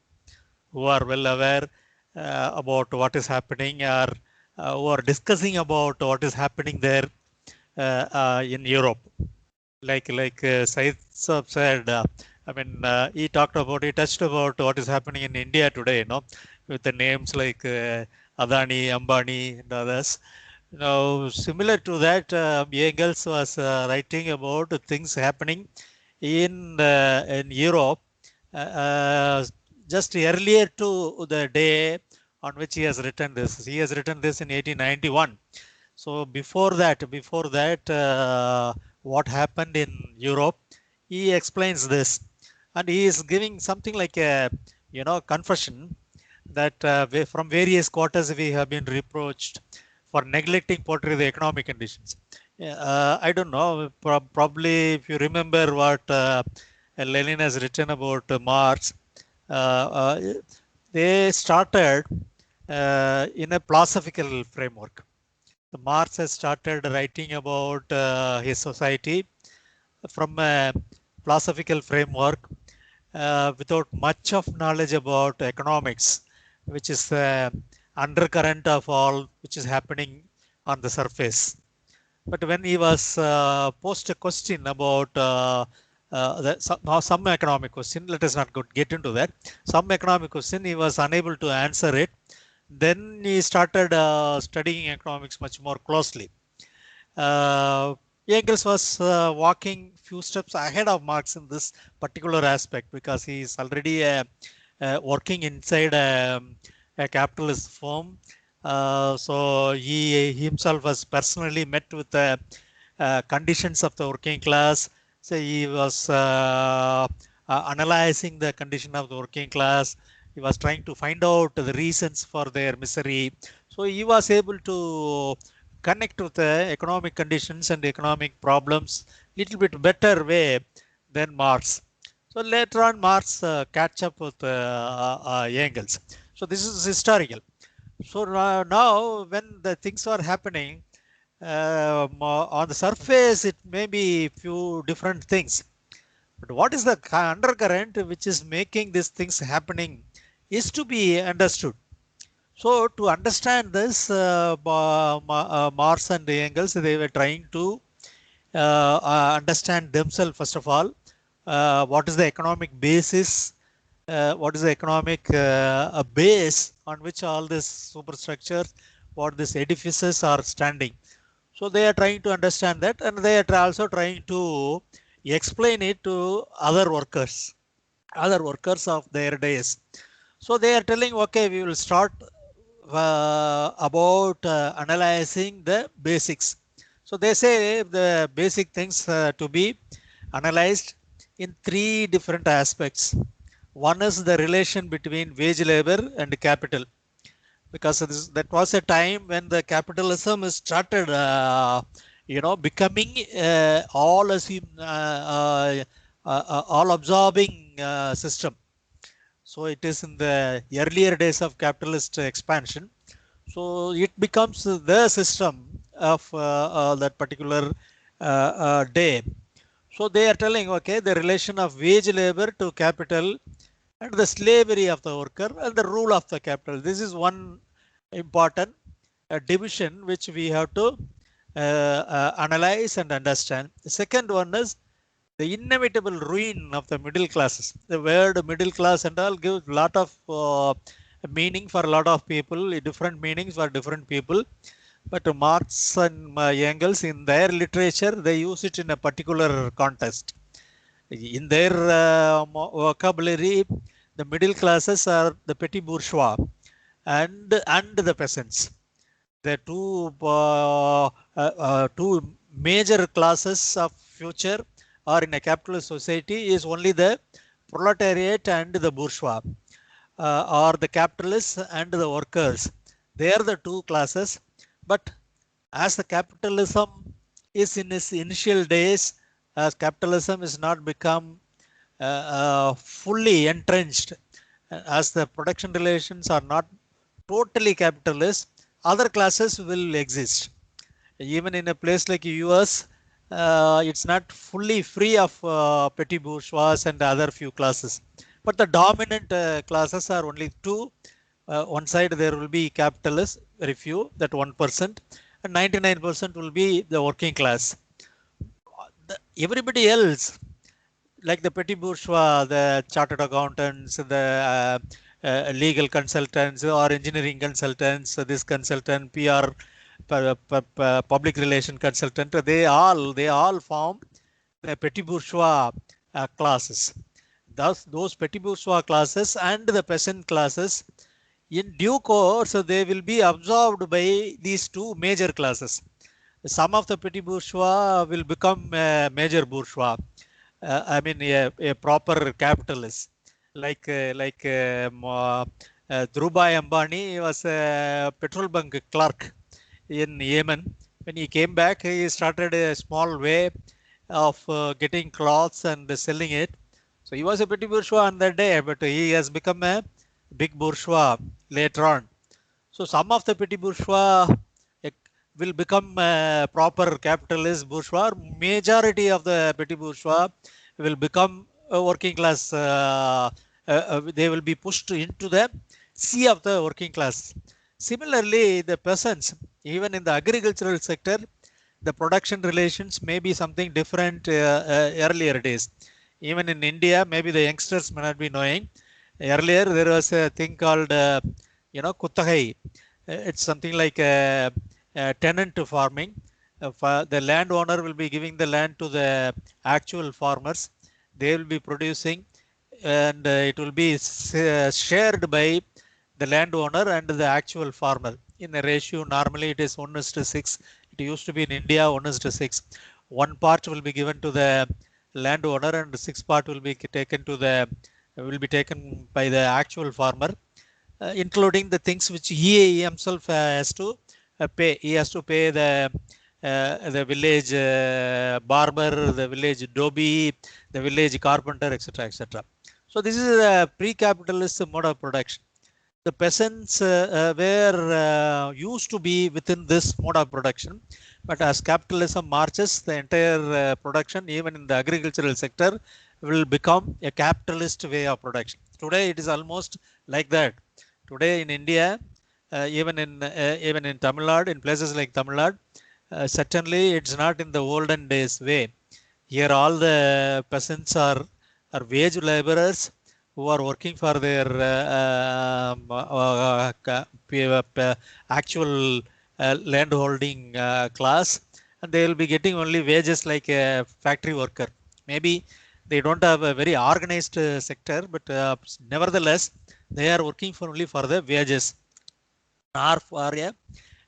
who are well aware about what is happening, or who are discussing about what is happening there in Europe. Like Syed Saab said, he touched about what is happening in India today, with the names like Adani, Ambani, and others. Now, similar to that, Engels was writing about things happening in Europe just earlier to the day on which he has written this. He has written this in 1891. So before that, what happened in Europe, he explains this, and he is giving something like a confession that from various quarters we have been reproached for neglecting portray the economic conditions. I don't know, probably if you remember what Lenin has written about Marx, they started in a philosophical framework. Marx has started writing about his society from a philosophical framework without much of knowledge about economics, which is the undercurrent of all which is happening on the surface. But when he was posed a question about some economic question, let us not get into that. Some economic question, he was unable to answer it. Then he started studying economics much more closely. Engels was walking few steps ahead of Marx in this particular aspect, because he is already working inside a capitalist firm. So he himself was personally met with the conditions of the working class. So he was analyzing the condition of the working class. He was trying to find out the reasons for their misery. So he was able to connect with the economic conditions and economic problems little bit better way than Marx. So later on, Marx catch up with Engels. So this is historical. So now when the things are happening on the surface, it may be few different things. But what is the undercurrent which is making these things happening is to be understood. So to understand this, Marx and Engels, they were trying to understand themselves first of all. What is the economic basis? What is the economic base on which all these superstructures, what these edifices are standing? So they are trying to understand that, and they are also trying to explain it to other workers of their days. So they are telling, okay, we will start about analyzing the basics. So they say the basic things to be analyzed in 3 different aspects. One is the relation between wage labor and capital, because that was a time when the capitalism started, becoming all absorbing system. So it is in the earlier days of capitalist expansion. So it becomes the system of that particular day. So they are telling, okay, the relation of wage labor to capital and the slavery of the worker and the rule of the capital. This is one important division which we have to analyze and understand. The second one is the inevitable ruin of the middle classes. The word middle class and all gives a lot of meaning for a lot of people, different meanings for different people. But Marx and Engels, in their literature, they use it in a particular context. In their vocabulary, the middle classes are the petty bourgeois and the peasants. The two major classes of future or in a capitalist society is only the proletariat and the bourgeois, or the capitalists and the workers. They are the two classes. But as the capitalism is in its initial days, as capitalism is not become fully entrenched, as the production relations are not totally capitalist, other classes will exist. Even in a place like US, it's not fully free of petty bourgeois and other few classes. But the dominant classes are only two. One side there will be capitalists, very few, that 1%, and 99% will be the working class. Everybody else, like the petty bourgeois, the chartered accountants, the legal consultants or engineering consultants, this consultant, PR, public relation consultant, they all form the petty bourgeois classes. Thus, those petty bourgeois classes and the peasant classes, in due course, they will be absorbed by these two major classes. Some of the petty bourgeois will become major bourgeois. I mean, a proper capitalist, like Dhirubhai Ambani was a petrol bunk clerk in Yemen. When he came back, he started a small way of getting cloths and selling it. So he was a petty bourgeois on that day, but he has become a big bourgeois later on. So some of the petty bourgeois will become proper capitalist bourgeois. Majority of the petty bourgeois will become a working class. They will be pushed into the sea of the working class. Similarly, the peasants, even in the agricultural sector, the production relations may be something different earlier days. Even in India, maybe the youngsters may not be knowing. Earlier, there was a thing called, Kuttagai. It's something like tenant farming. The landowner will be giving the land to the actual farmers. They will be producing, and it will be shared by the landowner and the actual farmer in a ratio. Normally, it is 1:6. It used to be in India 1:6. One part will be given to the landowner, and 6 part will be taken by the actual farmer, including the things which he himself has to pay. He has to pay the village barber, the village dhobi, the village carpenter, etc., etc. So this is a pre-capitalist mode of production. The peasants were used to be within this mode of production, but as capitalism marches, the entire production, even in the agricultural sector, will become a capitalist way of production. Today, it is almost like that. Today in India, even in Tamil Nadu, in places like Tamil Nadu, certainly it's not in the olden days way. Here, all the peasants are wage laborers who are working for their actual landholding class, and they will be getting only wages like a factory worker. Maybe they don't have a very organized sector, but nevertheless, they are working only for the wages or for a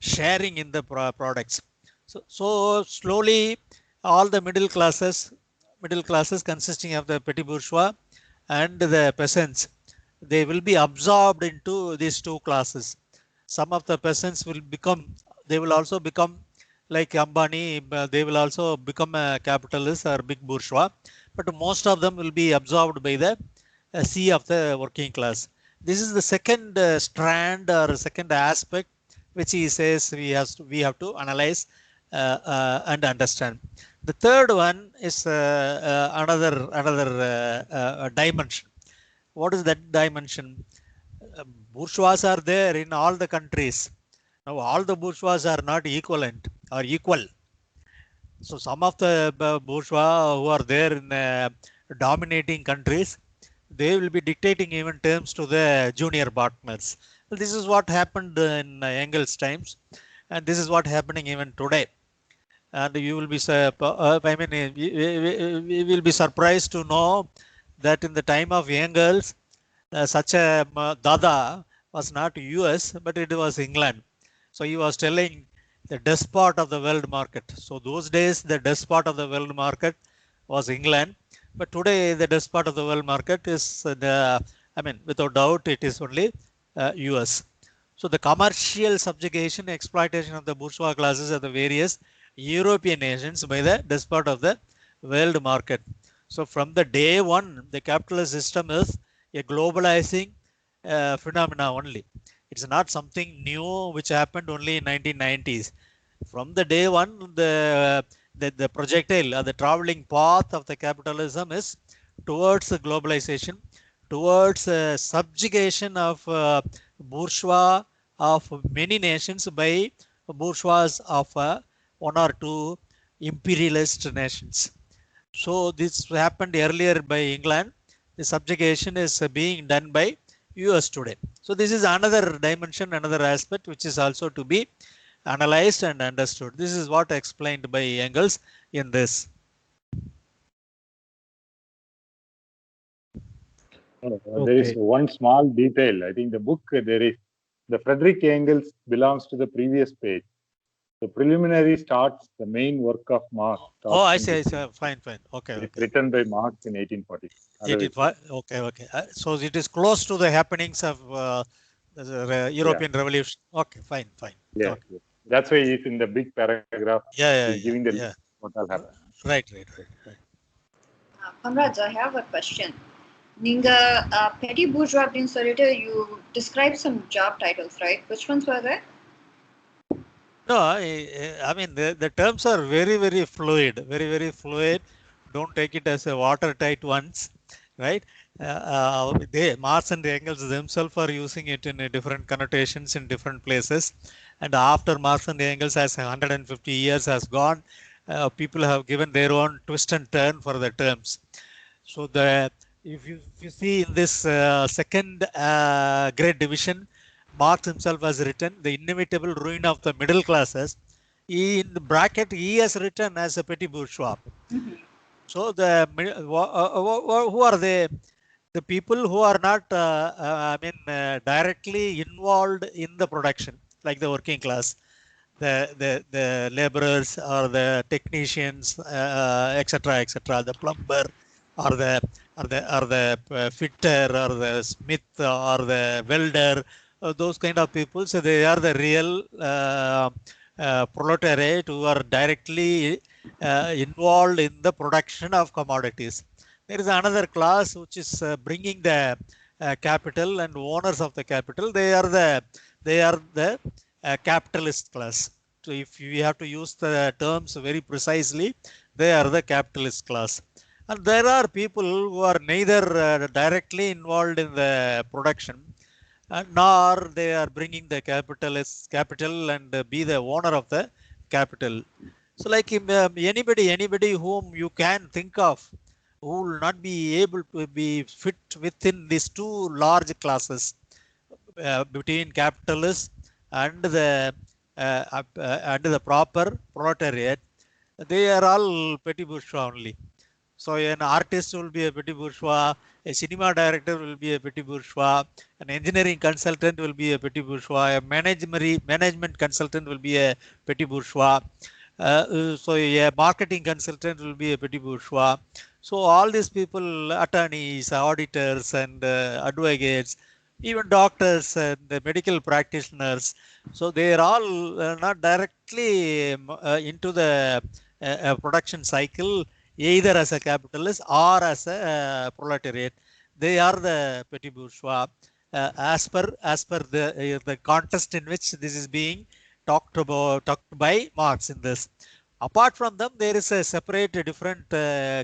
sharing in the products. So slowly all the middle classes consisting of the petty bourgeois and the peasants, they will be absorbed into these two classes. Some of the peasants they will also become like Ambani, they will also become a capitalist or big bourgeois, but most of them will be absorbed by the sea of the working class. This is the second strand or second aspect which he says we have to analyze and understand. The third one is another dimension. What is that dimension? Bourgeois are there in all the countries. Now all the bourgeois are not equivalent or equal. So some of the bourgeois who are there in dominating countries, they will be dictating even terms to the junior partners. Well, this is what happened in Engels' times, and this is what happening even today. And you will be, we will be surprised to know that in the time of Engels, such a Dada was not US, but it was England. So he was telling the despot of the world market. So those days, the despot of the world market was England, but today the despot of the world market is without doubt, it is only US. So the commercial subjugation, exploitation of the bourgeois classes of the various European nations by the despot of the world market. So from the day one, the capitalist system is a globalizing phenomena only. It's not something new which happened only in 1990s. From the day one, the projectile or the traveling path of the capitalism is towards the globalization, towards subjugation of bourgeois of many nations by bourgeois of one or two imperialist nations. So this happened earlier by England. The subjugation is being done by US today. So this is another dimension, another aspect which is also to be analyzed and understood. This is what explained by Engels in this. There is one small detail. I think the book, there is the Frederick Engels belongs to the previous page. The preliminary starts the main work of Marx. Oh, I see. Fine. Okay. It's written by Marx in 1840. Okay. So it is close to the happenings of the European Revolution. Okay, fine. Yeah, okay. Yeah. That's why it's in the big paragraph. He's giving the what will happen. Right. Conrad, I have a question. Ninga petty bourgeois அப்படின்னு சொல்லிட்டு you described some job titles, right? Which ones were there? No, I mean the terms are very, very fluid, very fluid. Don't take it as a watertight ones, right? Marx and Engels themselves are using it in different connotations in different places. And after Marx and Engels, as 150 years has gone, people have given their own twist and turn for the terms. So if you see in this second great division, Marx himself has written the inevitable ruin of the middle classes. In the bracket, he has written as a petty bourgeois. Mm-hmm. So who are they? The people who are not, directly involved in the production, like the working class, the laborers or the technicians, etc., the plumber or the fitter or the smith or the welder. Those kind of people, so they are the real proletariat who are directly involved in the production of commodities. There is another class which is bringing the capital and owners of the capital. They are the capitalist class. So if we have to use the terms very precisely, they are the capitalist class. And there are people who are neither directly involved in the production, nor they are bringing the capital and be the owner of the capital. So like anybody whom you can think of who will not be able to be fit within these two large classes between capitalists and the proper proletariat, they are all petty bourgeois only. So an artist will be a petty bourgeois, a cinema director will be a petty bourgeois, an engineering consultant will be a petty bourgeois, a management consultant will be a petty bourgeois, So a marketing consultant will be a petit bourgeois. So all these people, attorneys, auditors, and advocates, even doctors and medical practitioners, so they are all not directly into the production cycle, either as a capitalist or as a proletariat. They are the petit bourgeois, as per the context in which this is being talked by Marx in this. Apart from them, there is a separate different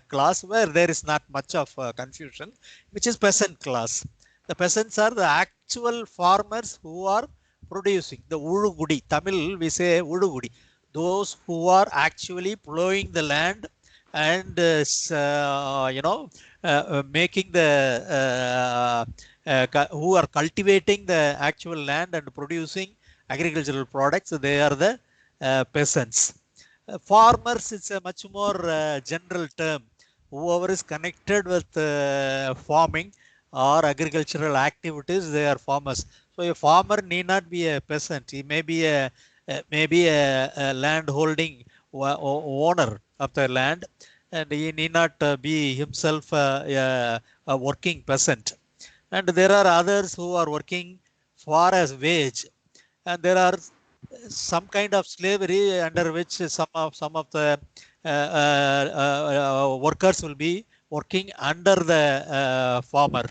class where there is not much of confusion, which is peasant class. The peasants are the actual farmers who are producing the Ulugudi. Tamil we say Ulugudi. Those who are actually plowing the land and making the who are cultivating the actual land and producing agricultural products. They are the peasants. Farmers, it's a much more general term. Whoever is connected with farming or agricultural activities, they are farmers. So a farmer need not be a peasant. He may be a land holding owner of the land, and he need not be himself a working peasant. And there are others who are working for as wage, and there are some kind of slavery under which some of the workers will be working under the farmer.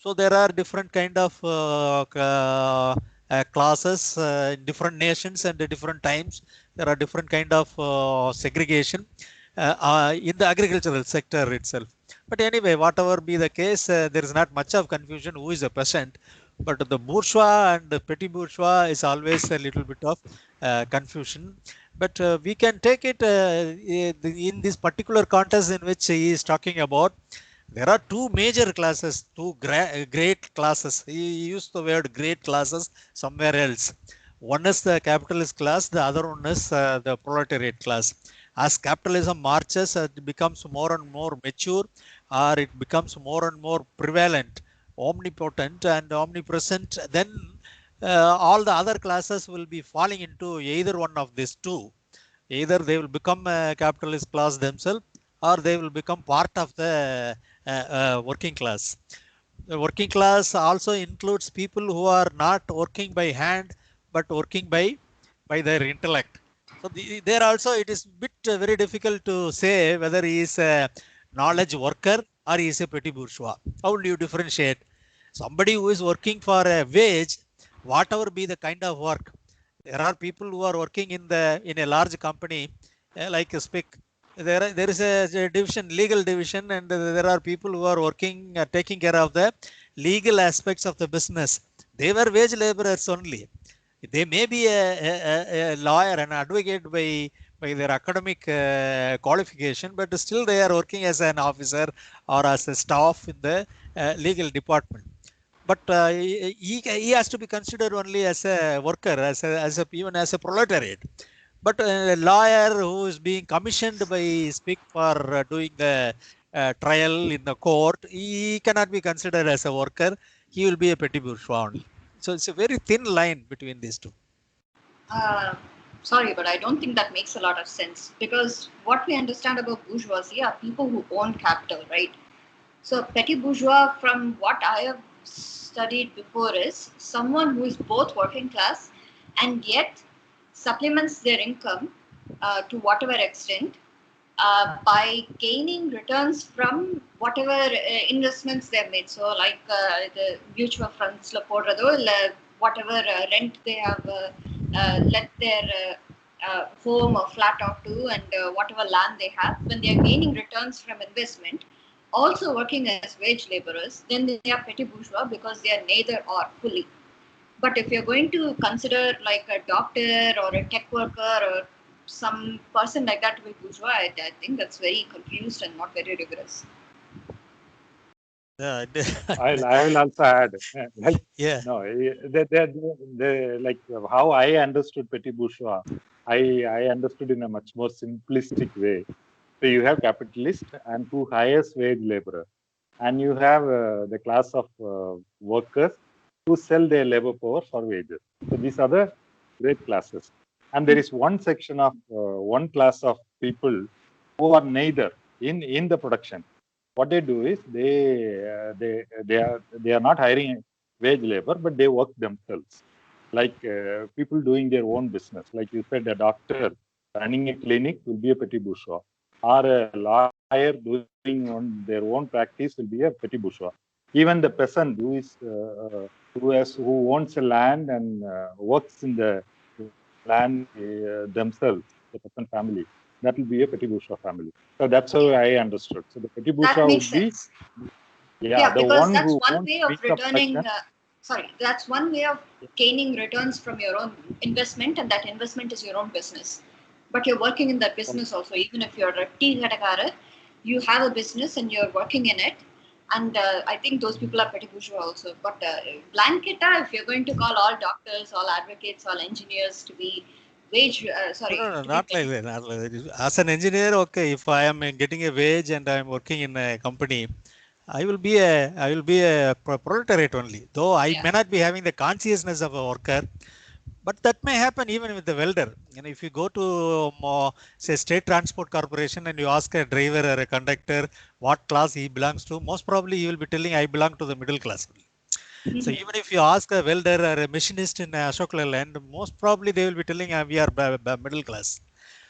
So there are different kind of classes in different nations and different times. There are different kind of segregation in the agricultural sector itself. But anyway, whatever be the case, there is not much of confusion who is a peasant. But the bourgeois and the petit bourgeois is always a little bit of confusion. But we can take it in this particular context in which he is talking about. There are two major classes, two great classes. He used the word great classes somewhere else. One is the capitalist class, the other one is the proletariat class. As capitalism marches, it becomes more and more mature, or it becomes more and more prevalent, omnipotent and omnipresent, then all the other classes will be falling into either one of these two. Either they will become a capitalist class themselves, or they will become part of the working class. The working class also includes people who are not working by hand, but working by their intellect. So there also it is bit very difficult to say whether he is a knowledge worker or he is a petit bourgeois. How will you differentiate? Somebody who is working for a wage, whatever be the kind of work. There are people who are working in a large company like SPIC. There is a division, legal division, and there are people who are working, taking care of the legal aspects of the business. They were wage laborers only. They may be a lawyer, an advocate by their academic qualification, but still they are working as an officer or as a staff in the legal department. But he has to be considered only as a worker, even as a proletariat. But a lawyer who is being commissioned by SPIC for doing the trial in the court, he cannot be considered as a worker. He will be a petit bourgeois only. So it's a very thin line between these two. Sorry, but I don't think that makes a lot of sense, because what we understand about bourgeoisie are people who own capital, right? So petit bourgeois, from what I have studied before, is someone who is both working class and yet supplements their income to whatever extent by gaining returns from whatever investments they've made. So like the mutual funds, whatever rent they have let their home or flat out to, and whatever land they have, when they are gaining returns from investment, also working as wage laborers, then they are petit bourgeois because they are neither or fully. But if you're going to consider like a doctor or a tech worker or some person like that to be bourgeois, I think that's very confused and not very rigorous. Yeah, I will also add, like, yeah. no, they like how I understood petit bourgeois. I understood in a much more simplistic way. So you have capitalist and who hires wage laborer, and you have the class of workers who sell their labor power for wages. So these are the great classes. And there is one section of one class of people who are neither in the production. What they do is they are not hiring wage labor, but they work themselves. Like people doing their own business. Like you said, a doctor running a clinic will be a petit bourgeois, or a lawyer doing their own practice will be a petit bourgeois. Even the peasant who owns a land and works in the land themselves, the peasant family, that will be a petit bourgeois family. So that's how I understood. So the petit bourgeois That makes would be, sense. yeah, the because one that's who one owns way of means of returning. production. That's one way of gaining returns from your own investment, and that investment is your own business. But you're working in that business also. Even if you're a tea gadakara, you have a business and you're working in it. And I think those people are petit bourgeois also. But blanketa, if you're going to call all doctors, all advocates, all engineers to be No, not like that. Not like that. As an engineer, okay, if I am getting a wage and I am working in a company, I will be a proletariat only. Though I may not be having the consciousness of a worker, but that may happen even with the welder. If you go to say State Transport Corporation and you ask a driver or a conductor what class he belongs to, most probably he will be telling I belong to the middle class. So even if you ask a welder or a machinist in Ashok Leyland, most probably they will be telling we are middle class.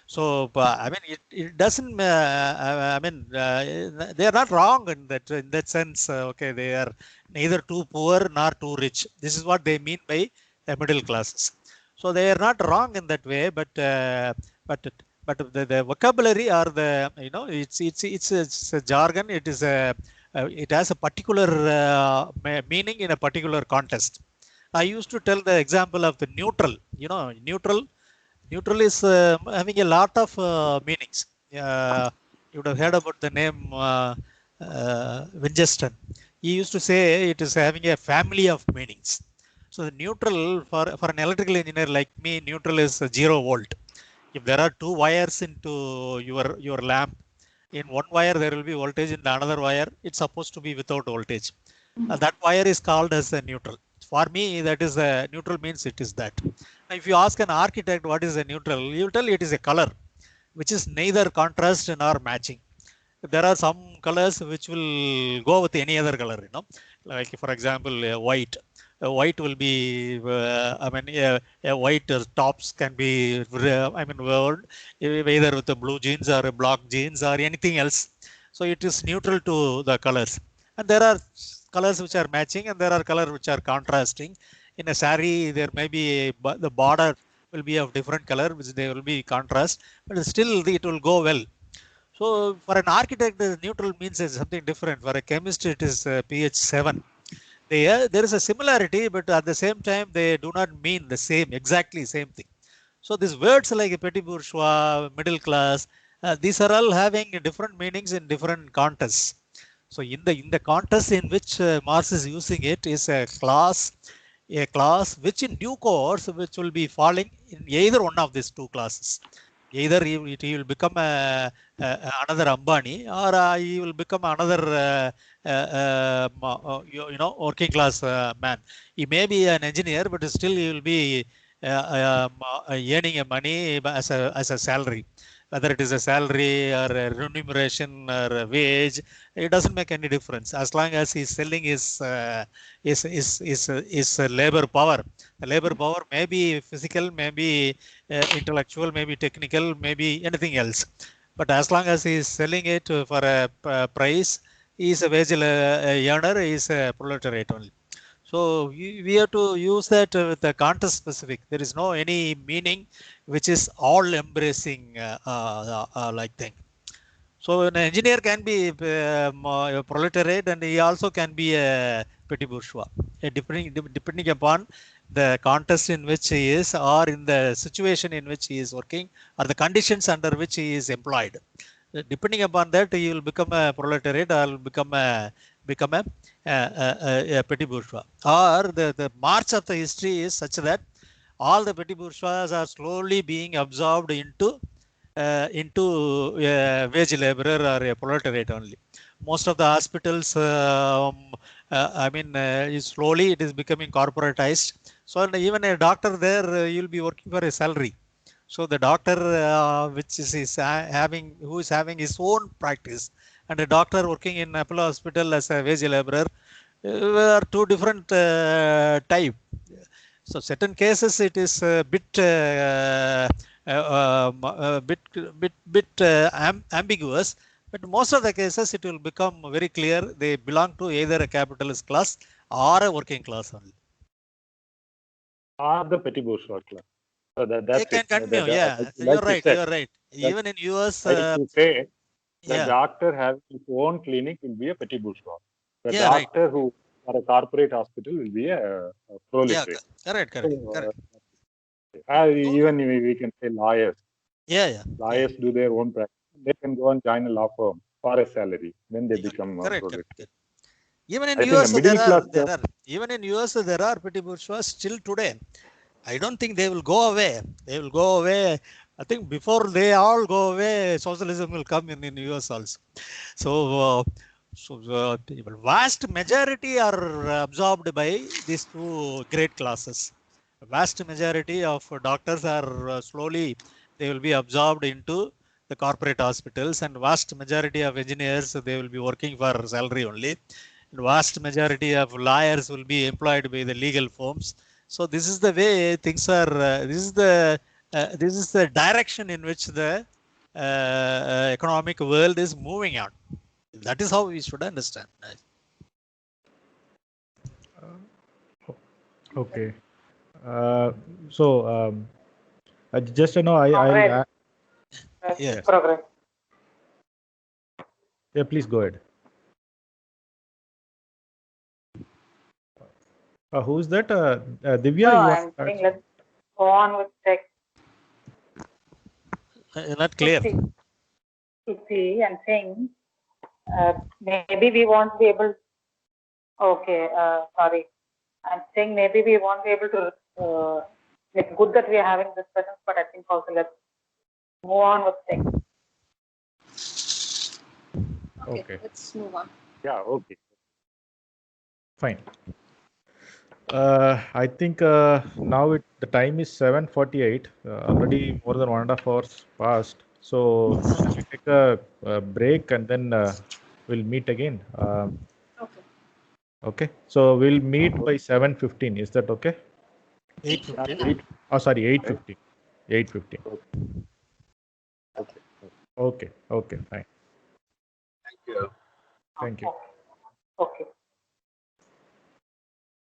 So I mean, it doesn't. I mean, they are not wrong in that sense. Okay, they are neither too poor nor too rich. This is what they mean by the middle classes. So they are not wrong in that way, but the vocabulary or the it's a jargon. It has a particular meaning in a particular context. I used to tell the example of the neutral. Neutral is having a lot of meanings. You would have heard about the name Winchester. He used to say it is having a family of meanings. So the neutral for an electrical engineer like me, neutral is 0 volt. If there are 2 wires into your lamp, in one wire there will be voltage, in the another wire it's supposed to be without voltage. That wire is called as a neutral. For me, that is a neutral means it is that. Now, if you ask an architect what is a neutral, you will tell it is a color which is neither contrast nor matching. There are some colors which will go with any other color, like for example, white. White will be, a white tops can be, worn either with the blue jeans or black jeans or anything else. So it is neutral to the colors. And there are colors which are matching and there are colors which are contrasting. In a saree, there may be the border will be of different color, which they will be contrast, but still it will go well. So for an architect, neutral means something different. For a chemist, it is pH 7. There is a similarity, but at the same time, they do not mean the exactly same thing. So these words like petit bourgeois, middle class, these are all having different meanings in different contexts. So in the context in which Marx is using it is a class which in due course which will be falling in either one of these two classes. Either he will become another Ambani, or he will become another working class man. He may be an engineer, but still he will be earning a money as a salary. Whether it is a salary or a remuneration or a wage, it doesn't make any difference as long as he's selling his labor power. The labor power may be physical, may be intellectual, may be technical, may be anything else. But as long as he is selling it for a price, he is a wage earner, he is a proletariat only. So we have to use that with the context specific. There is no any meaning which is all embracing like thing. So an engineer can be a proletariat and he also can be a petit bourgeois, depending upon the context in which he is or in the situation in which he is working or the conditions under which he is employed. Depending upon that, he will become a proletariat or will become a petit bourgeois. Or the march of the history is such that all the petit bourgeois are slowly being absorbed into wage laborer or a proletariat only. Most of the hospitals, slowly it is becoming corporatized. So even a doctor there, you'll be working for a salary. So the doctor, which is having, who is having his own practice, and a doctor working in Apollo Hospital as a wage laborer, are two different type. So certain cases it is a bit ambiguous, but most of the cases it will become very clear they belong to either a capitalist class or a working class only. Or the petty bourgeois class. So They that's can it. continue. Yeah, Like you're right. You're right. Even in US, like to say, the yeah, doctor having his own clinic will be a petty bourgeois. The yeah, right. doctor who for a corporate hospital will be a Yeah, proletariat. correct. So, even we can say lawyers. Yeah. Lawyers do their own practice. They can go and join a law firm for a salary. Then they become Correct. proletariat. Even in I think US, the middle class. even in US there are petty bourgeois still today. I don't think they will go away. They will go away. I think before they all go away, socialism will come in US also. So, the vast majority are absorbed by these two great classes. Vast majority of doctors are slowly, they will be absorbed into the corporate hospitals, and vast majority of engineers, they will be working for salary only. And vast majority of lawyers will be employed by the legal firms. So this is the way things are. This is the direction in which the economic world is moving on. That is how we should understand. Okay. So just I Yeah. Progress. yeah, please go ahead. Who's that? Divya, No, you I'm are. saying let's go on with text. Not clear. See, I'm saying maybe we won't be able. Okay, sorry. I'm saying maybe we won't be able to. It's good that we are having discussions, but I think also let's move on with text. Okay. Let's move on. Yeah, okay. Fine. I think now the time is 7:48. Already more than 1.5 hours passed. So shall we take a break and then we'll meet again? Okay. Okay. So we'll meet by 7:15. Is that okay? 8:15. Oh, sorry, 8:15. 8:15. Okay. Okay. Fine. Thank you. Thank you. Okay.